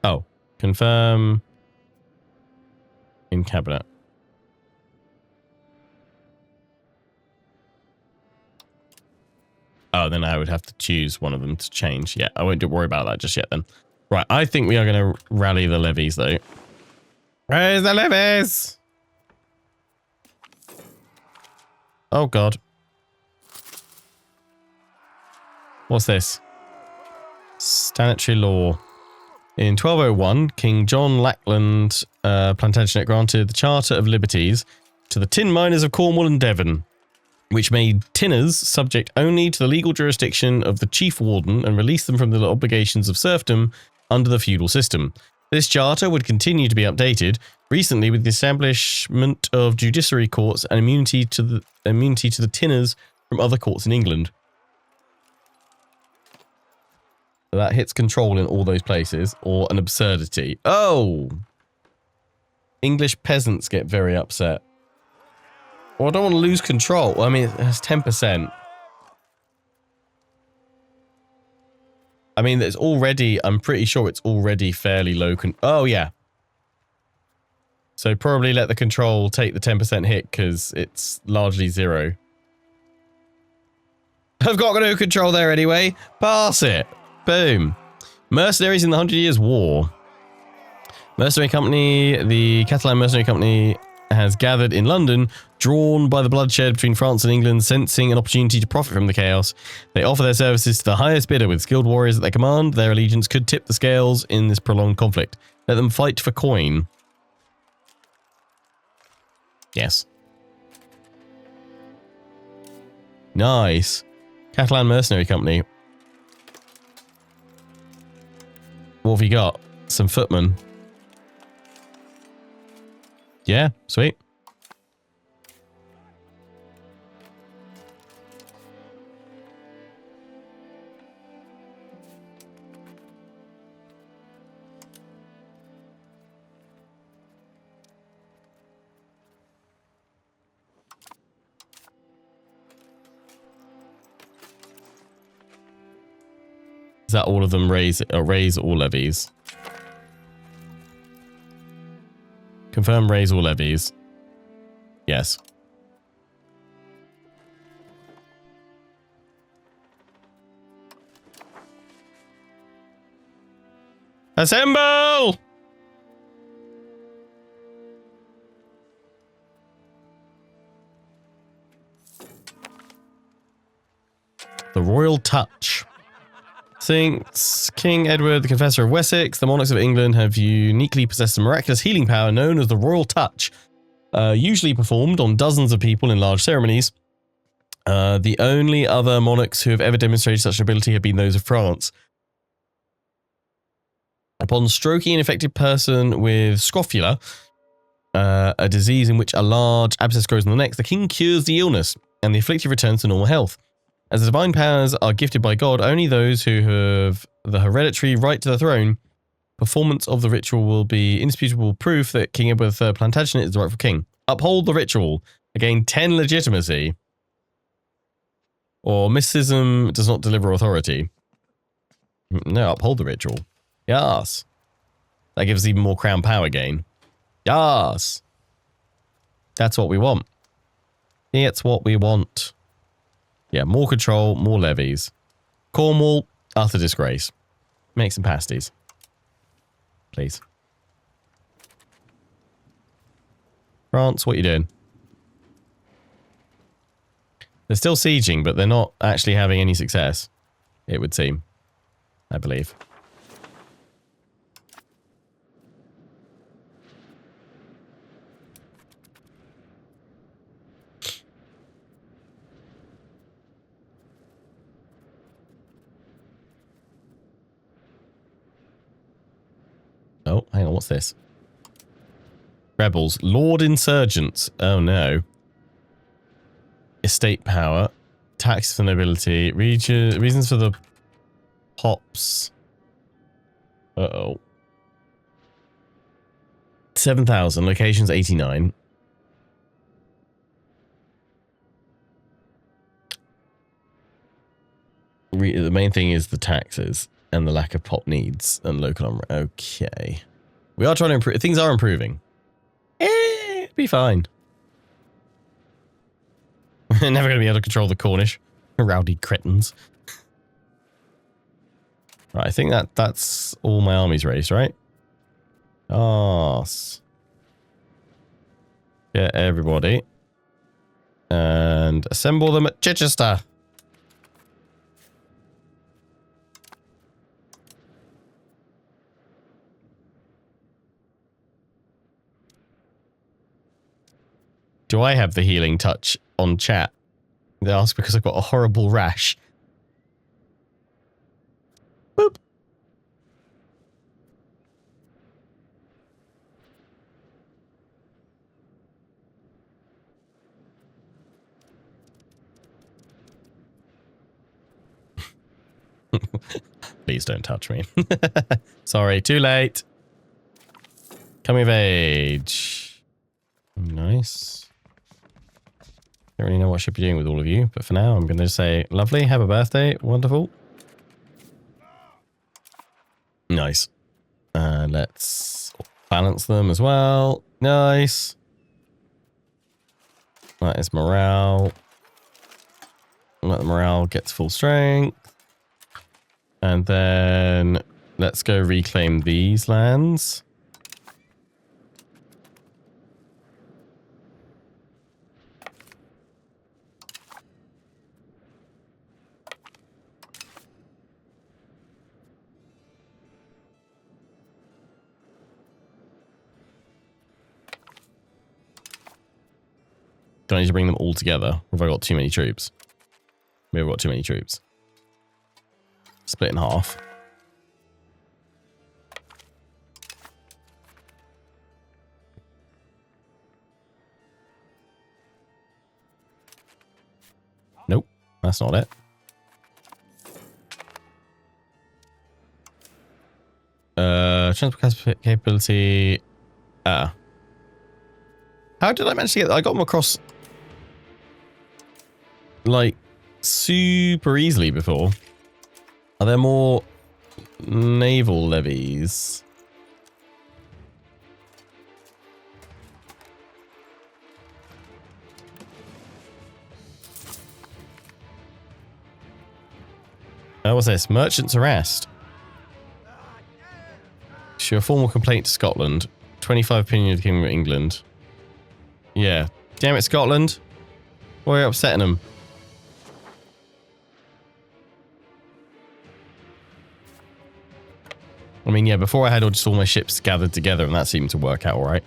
Oh, confirm in cabinet. Oh, then I would have to choose one of them to change. Yeah, I won't worry about that just yet then. Right, I think we are going to rally the levies though. Raise the levies! Oh god. What's this? Stanitary law. In 1201, King John Lackland Plantagenet granted the Charter of Liberties to the tin miners of Cornwall and Devon, which made tinners subject only to the legal jurisdiction of the chief warden and released them from the obligations of serfdom under the feudal system. This charter would continue to be updated, recently with the establishment of judiciary courts and immunity to the tinners from other courts in England. That hits control in all those places, or an absurdity. Oh! English peasants get very upset. Well, I don't want to lose control. I mean, it's 10%. I mean, it's already, I'm pretty sure it's already fairly low. Oh, yeah. So probably let the control take the 10% hit because it's largely zero. I've got no control there anyway. Pass it. Boom. Mercenaries in the 100 Years' War. Mercenary Company, the Catalan Mercenary Company has gathered in London, drawn by the bloodshed between France and England, sensing an opportunity to profit from the chaos. They offer their services to the highest bidder with skilled warriors at their command. Their allegiance could tip the scales in this prolonged conflict. Let them fight for coin. Yes. Nice. Catalan Mercenary Company. What have you got? Some footmen. Yeah, sweet. Is that all of them raise all levies? Confirm raise all levies. Yes. Assemble! The Royal Touch. Since King Edward, the Confessor of Wessex, the monarchs of England have uniquely possessed a miraculous healing power known as the Royal Touch, usually performed on dozens of people in large ceremonies. The only other monarchs who have ever demonstrated such an ability have been those of France. Upon stroking an affected person with scrofula, a disease in which a large abscess grows on the neck, the king cures the illness, and the afflicted returns to normal health. As the divine powers are gifted by God, only those who have the hereditary right to the throne, performance of the ritual will be indisputable proof that King Edward III Plantagenet is the rightful king. Uphold the ritual. Again, 10 legitimacy. Or mysticism does not deliver authority. No, uphold the ritual. Yes. That gives us even more crown power gain. Yes. That's what we want. It's what we want. Yeah, more control, more levies. Cornwall, utter disgrace. Make some pasties. Please. France, what are you doing? They're still sieging, but they're not actually having any success. It would seem. I believe. Oh, hang on, what's this? Rebels. Lord Insurgents. Oh no. Estate power. Tax for nobility. Reasons for the pops. Uh-oh. 7,000. Locations 89. The main thing is the taxes. And the lack of pop needs and local okay. We are trying to improve. Things are improving. It'll be fine. We're never going to be able to control the Cornish. Rowdy cretins. Right, I think that's all my armies raised, right? Yes. Get everybody. And assemble them at Chichester. Do I have the healing touch on chat? They ask because I've got a horrible rash. Boop. Please don't touch me. Sorry, too late. Coming of age. Nice. Don't really know what I should be doing with all of you, but for now I'm going to say, lovely, have a birthday, wonderful. Nice. Let's balance them as well. Nice. That is morale. Let the morale get to full strength. And then let's go reclaim these lands. Do I need to bring them all together? Or have I got too many troops? Maybe I've got too many troops. Split in half. Nope, that's not it. Transport capability. How did I manage to get? I got them across like super easily before. Are there more naval levies? What's this? Merchant's arrest. Issue a formal complaint to Scotland. 25 opinion of the Kingdom of England. Yeah. Damn it, Scotland. Why are you upsetting them? I mean, yeah, before I had just all my ships gathered together and that seemed to work out all right.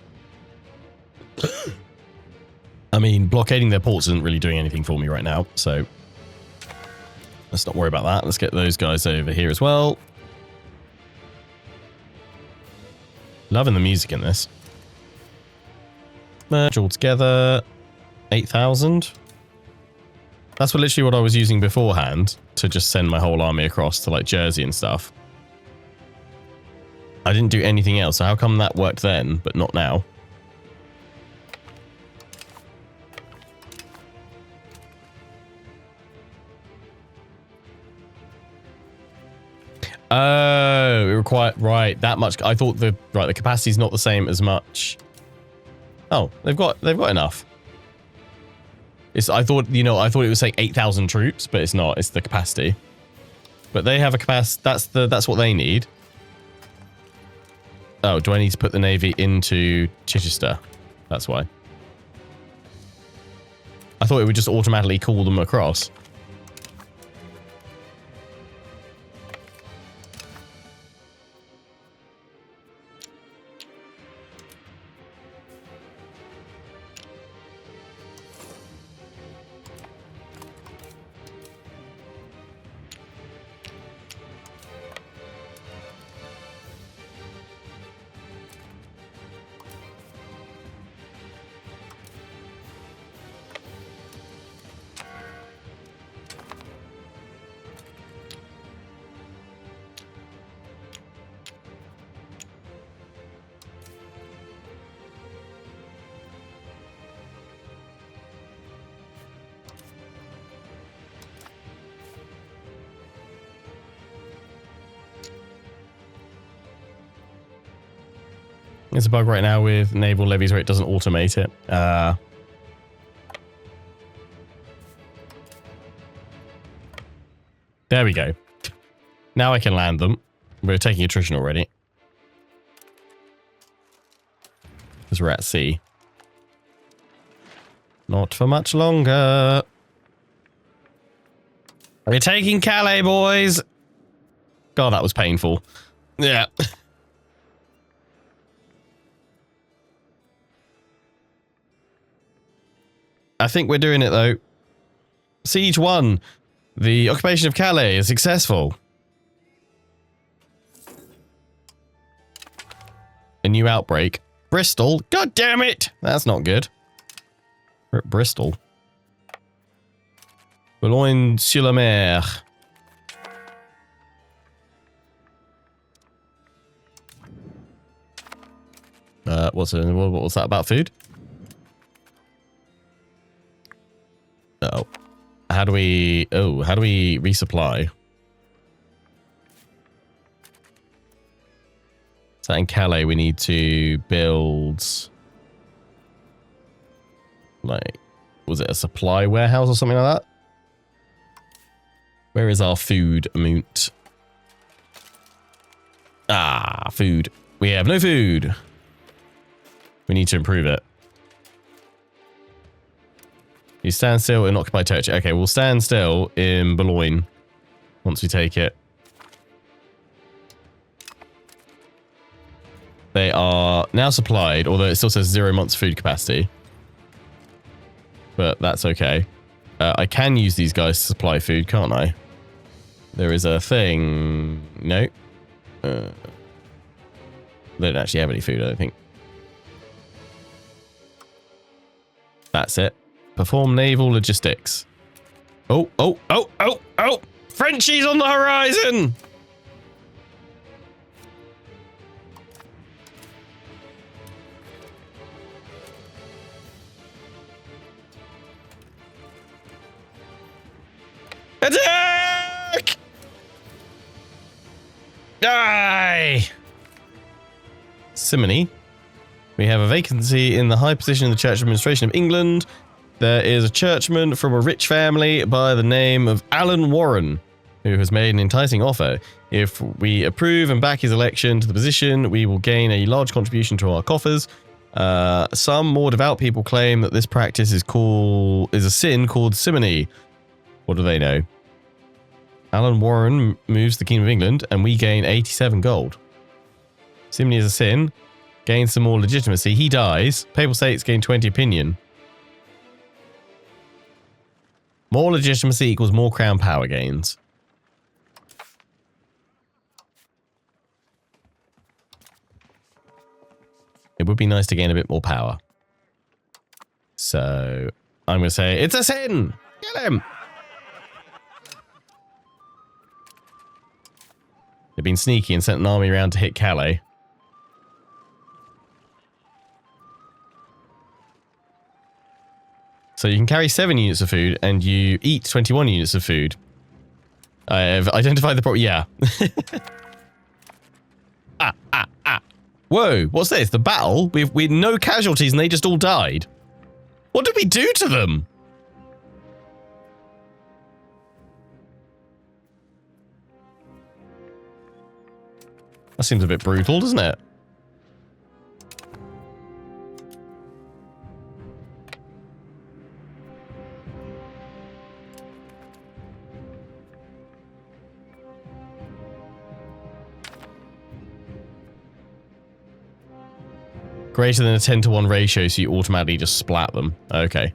I mean, blockading their ports isn't really doing anything for me right now, so let's not worry about that. Let's get those guys over here as well. Loving the music in this. Merge all together. 8,000. That's literally what I was using beforehand to just send my whole army across to like Jersey and stuff. I didn't do anything else, so how come that worked then, but not now? Oh, it required, right, that much. I thought the capacity's not the same as much. Oh, they've got enough. I thought it was saying 8,000 troops, but it's not. It's the capacity. But they have a capacity. That's what they need. Oh, do I need to put the Navy into Chichester? That's why. I thought it would just automatically call them across. It's a bug right now with naval levies where it doesn't automate it. There we go. Now I can land them. We're taking attrition already. Because we're at sea. Not for much longer. We're taking Calais, boys. God, that was painful. Yeah. I think we're doing it, though. Siege 1. The occupation of Calais is successful. A new outbreak. Bristol? God damn it! That's not good. We're at Bristol. Boulogne-sur-la-Mer. What's that about food? Oh. How do we resupply? So in Calais we need to build like, was it a supply warehouse or something like that? Where is our food amount? Ah, food. We have no food. We need to improve it. You stand still in occupied territory. Okay, we'll stand still in Boulogne once we take it. They are now supplied, although it still says 0 months food capacity. But that's okay. I can use these guys to supply food, can't I? There is a thing... No. They don't actually have any food, I don't think. That's it. Perform naval logistics. Oh, oh, oh, oh, oh! Frenchies on the horizon! Attack! Die! Simony. We have a vacancy in the high position in the Church Administration of England. There is a churchman from a rich family by the name of Alan Warren, who has made an enticing offer. If we approve and back his election to the position, we will gain a large contribution to our coffers. Some more devout people claim that this practice is a sin called simony. What do they know? Alan Warren moves the Kingdom of England, and we gain 87 gold. Simony is a sin. Gain some more legitimacy. He dies. Papal States gain 20 opinion. More legitimacy equals more crown power gains. It would be nice to gain a bit more power. So, I'm going to say, it's a sin! Kill him! They've been sneaky and sent an army around to hit Calais. So you can carry 7 units of food and you eat 21 units of food. I have identified the problem. Yeah. Whoa, what's this? The battle? We had no casualties and they just all died. What did we do to them? That seems a bit brutal, doesn't it? Greater than a 10-to-1 ratio, so you automatically just splat them. Okay.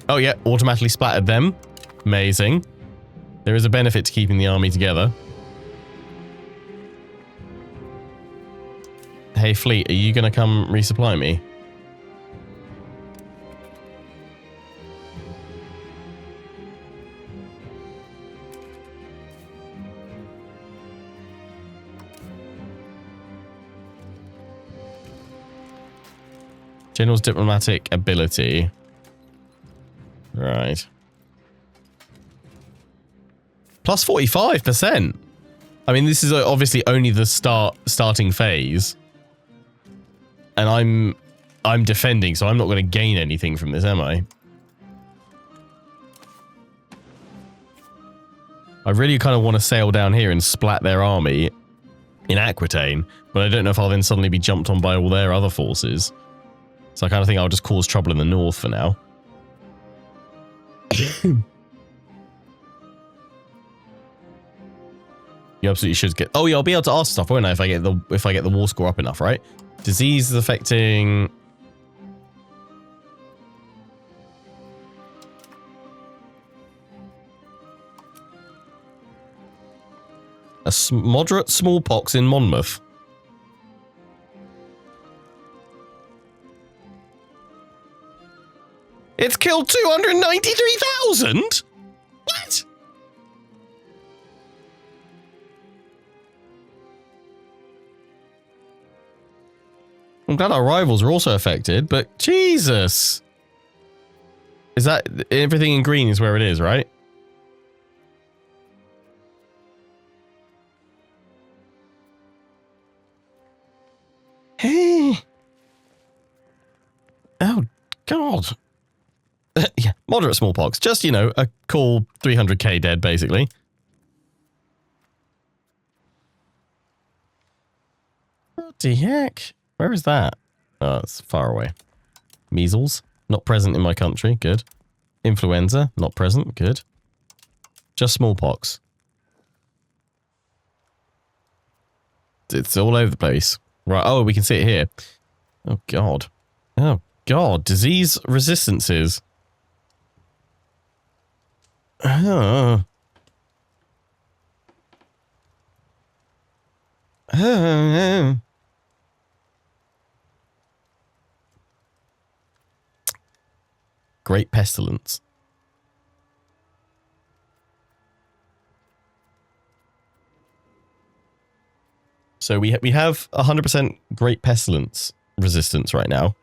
Oh yeah, automatically splattered them. Amazing. There is a benefit to keeping the army together. Hey fleet, are you going to come resupply me? General's diplomatic ability. Right. Plus 45%. I mean, this is obviously only the starting phase. And I'm defending, so I'm not going to gain anything from this, am I? I really kind of want to sail down here and splat their army in Aquitaine, but I don't know if I'll then suddenly be jumped on by all their other forces. So I kind of think I'll just cause trouble in the north for now. You absolutely should get... Oh yeah, I'll be able to ask stuff, won't I, if I get the war score up enough, right? Disease is affecting... moderate smallpox in Monmouth. It's killed 293,000? What? I'm glad our rivals are also affected, but Jesus. Is that everything in green is where it is, right? Hey. Oh, God. Yeah, moderate smallpox. Just, you know, a cool 300k dead, basically. the heck? Where is that? Oh, it's far away. Measles, not present in my country. Good. Influenza, not present. Good. Just smallpox. It's all over the place. Right. Oh, we can see it here. Oh, God. Oh, God. Disease resistances. Oh. Oh. Great pestilence. So we have 100% great pestilence resistance right now.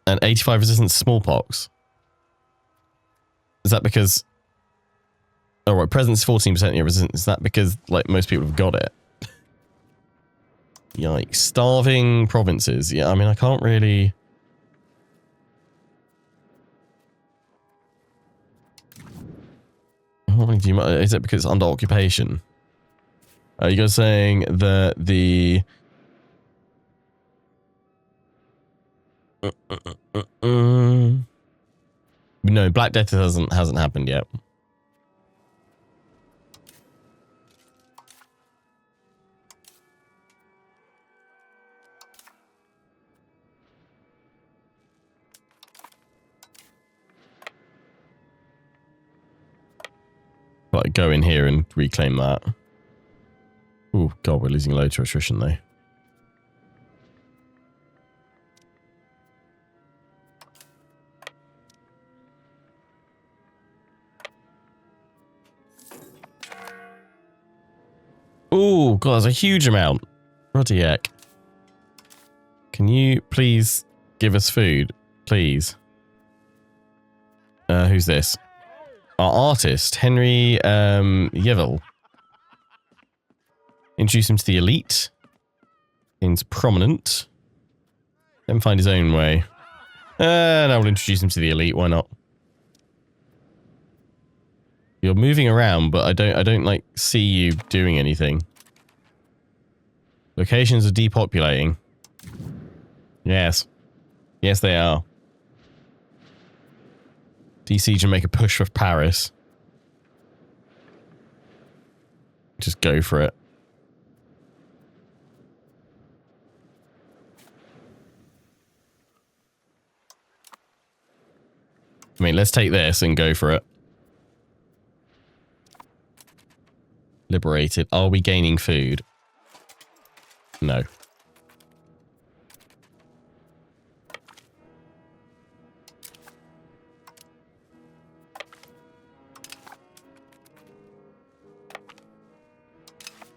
And 85 resistance to smallpox. Is that because... Oh, right, presence 14% of your resistance. Is that because, like, most people have got it? Yikes. Starving provinces. Yeah, I mean, I can't really... Is it because it's under occupation? Are you guys saying that the... No, Black Death hasn't happened yet. Like, go in here and reclaim that. Oh, God, we're losing loads to attrition, though. Oh, God, there's a huge amount. Bloody heck. Can you please give us food? Please. Who's this? Our artist, Henry Yevel. Introduce him to the elite. He's prominent. Let him find his own way. And I will introduce him to the elite. Why not? You're moving around, but I don't like see you doing anything. Locations are depopulating. Yes. Yes, they are. Siege and make a push for Paris. Just go for it. I mean, let's take this and go for it. Liberated. Are we gaining food? No.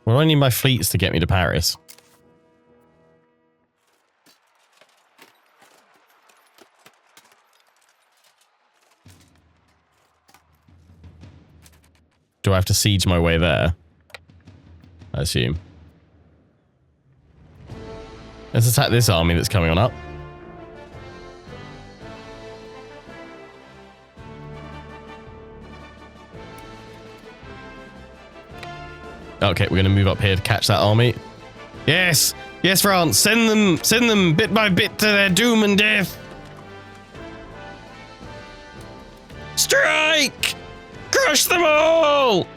Well, I need my fleets to get me to Paris. Do I have to siege my way there? I assume. Let's attack this army that's coming on up. Okay, we're going to move up here to catch that army. Yes! Yes, France! Send them bit by bit to their doom and death! Strike! Crush them all!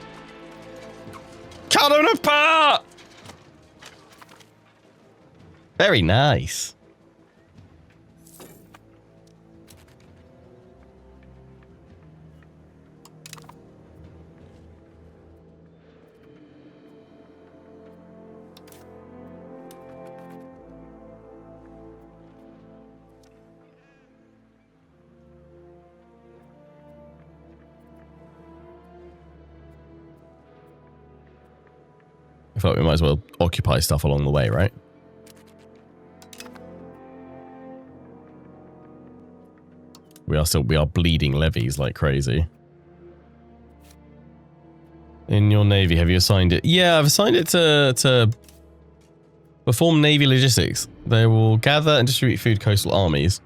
Cut them apart! Very nice. I thought we might as well occupy stuff along the way, right? We are bleeding levies like crazy. In your navy, have you assigned it? Yeah, I've assigned it to perform navy logistics. They will gather and distribute food coastal armies,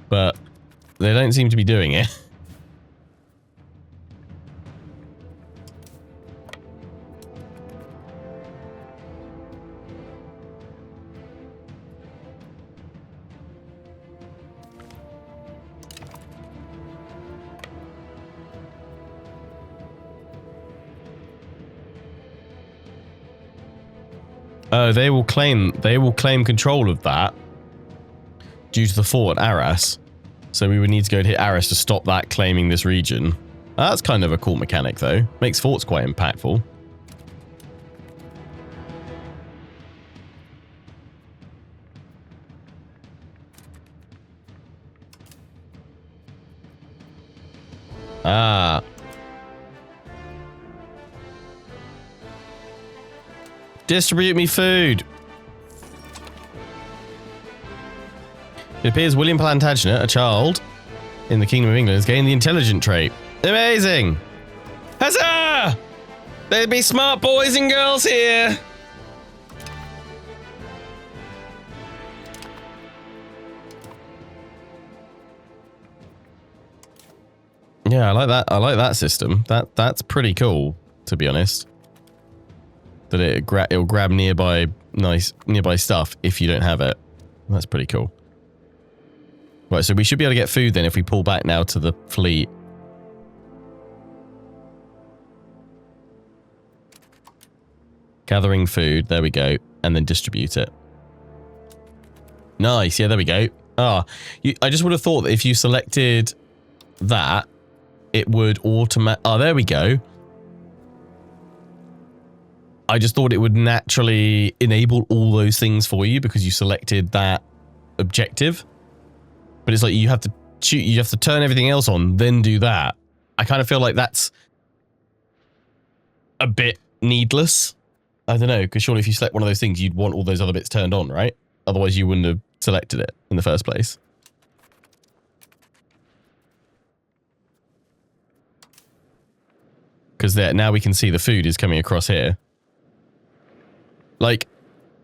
but they don't seem to be doing it. Oh, they will claim control of that due to the fort at Arras. So we would need to go to hit Arras to stop that claiming this region. That's kind of a cool mechanic, though. Makes forts quite impactful. Ah. Distribute me food. It appears William Plantagenet, a child in the Kingdom of England, has gained the intelligent trait. Amazing! Huzzah! There'd be smart boys and girls here. Yeah, I like that. I like that system. That's pretty cool, to be honest. That it'll grab nearby stuff if you don't have it. That's pretty cool. Right, so we should be able to get food then if we pull back now to the fleet. Gathering food, there we go, and then distribute it. Nice, yeah, there we go. Ah, I just would have thought that if you selected that, it would there we go. I just thought it would naturally enable all those things for you because you selected that objective. But it's like you have to turn everything else on, then do that. I kind of feel like that's a bit needless. I don't know, because surely if you select one of those things, you'd want all those other bits turned on, right? Otherwise you wouldn't have selected it in the first place. Because now we can see the food is coming across here. Like,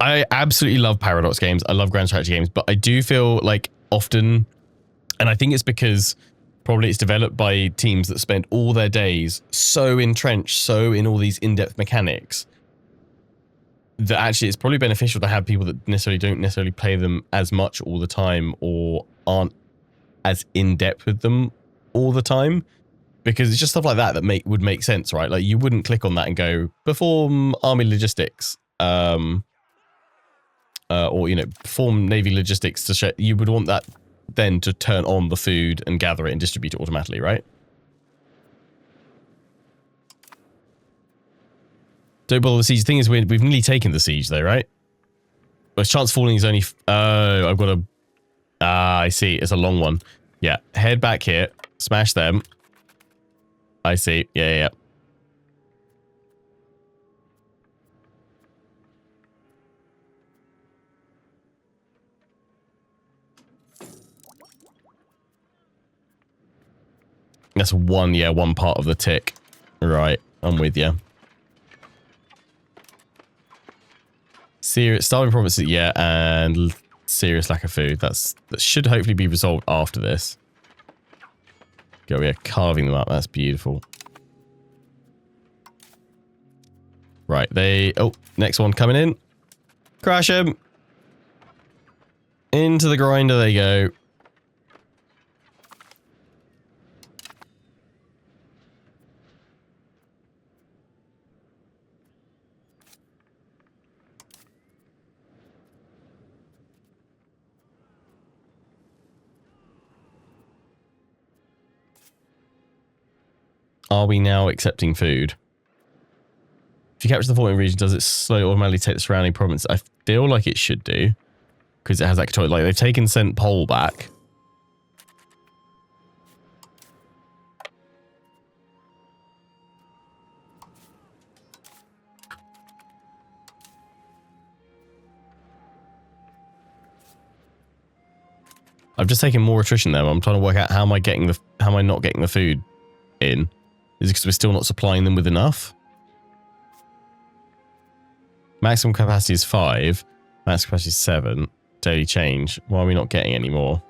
I absolutely love Paradox games. I love grand strategy games, but I do feel like often, and I think it's because probably it's developed by teams that spend all their days so entrenched, so in all these in-depth mechanics, that actually it's probably beneficial to have people that don't necessarily play them as much all the time or aren't as in-depth with them all the time. Because it's just stuff like that would make sense, right? Like you wouldn't click on that and go perform army logistics, or perform navy logistics to show. You would want that then to turn on the food and gather it and distribute it automatically, right? Don't bother the siege. The thing is, we've nearly taken the siege though, right? But chance falling is only. Oh, I've got a. I see. It's a long one. Yeah, head back here, smash them. I see. Yeah. That's one part of the tick. Right, I'm with you. Serious starving provinces, yeah, and serious lack of food. That should hopefully be resolved after this. Go, we are carving them up. That's beautiful. Right, next one coming in. Crash them. Into the grinder they go. Are we now accepting food? If you capture the fort in region, does it slowly automatically take the surrounding province? I feel like it should do. Because it has that control. Like, they've taken St. Pol back. I've just taken more attrition there. I'm trying to work out how am I not getting the food in? Is it because we're still not supplying them with enough? Maximum capacity is 5. Max capacity is 7. Daily change. Why are we not getting any more?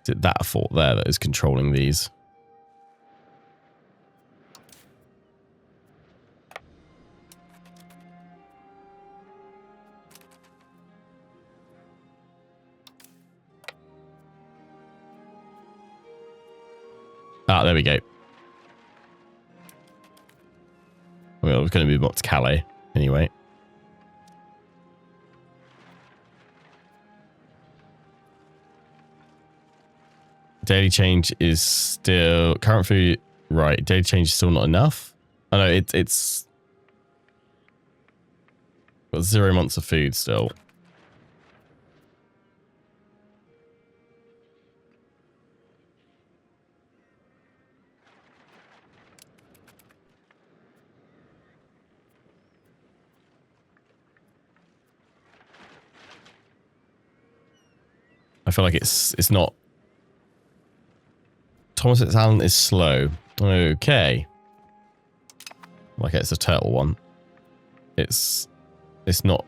Is it that fort there that is controlling these? Ah, there we go. Well, we're going to move up to Calais anyway. Daily change is still... Current food... Right, daily change is still not enough. I know, it's... Got 0 months of food still. I feel like it's not... Thomas Allen is slow. Okay. Like it's a turtle one. It's not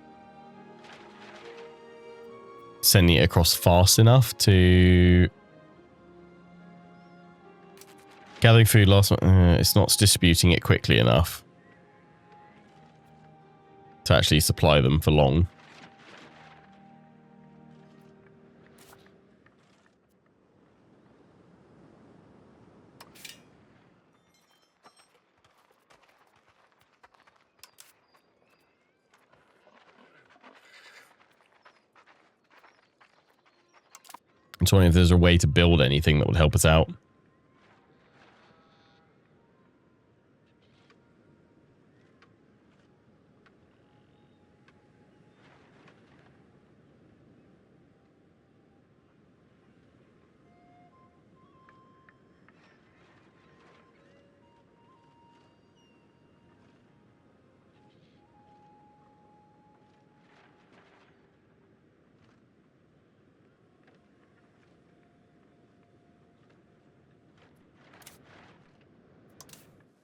sending it across fast enough to... Gathering food last month. It's not distributing it quickly enough to actually supply them for long. I'm just wondering if there's a way to build anything that would help us out.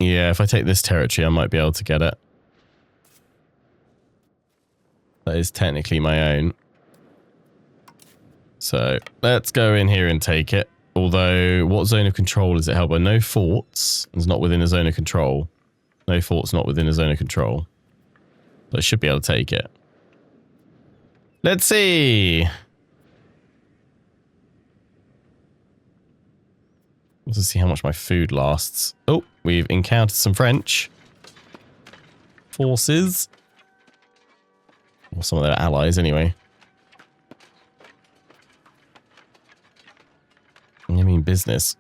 Yeah, if I take this territory, I might be able to get it. That is technically my own. So, let's go in here and take it. Although, what zone of control is it held by? No forts. It's not within a zone of control. No forts not within a zone of control. But I should be able to take it. Let's see. Let's see how much my food lasts. Oh, we've encountered some French forces. Or some of their allies, anyway. I mean business.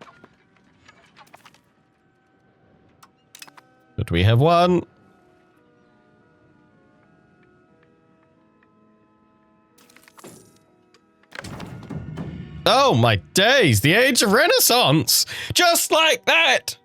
But we have one. Oh my days, the age of Renaissance! Just like that!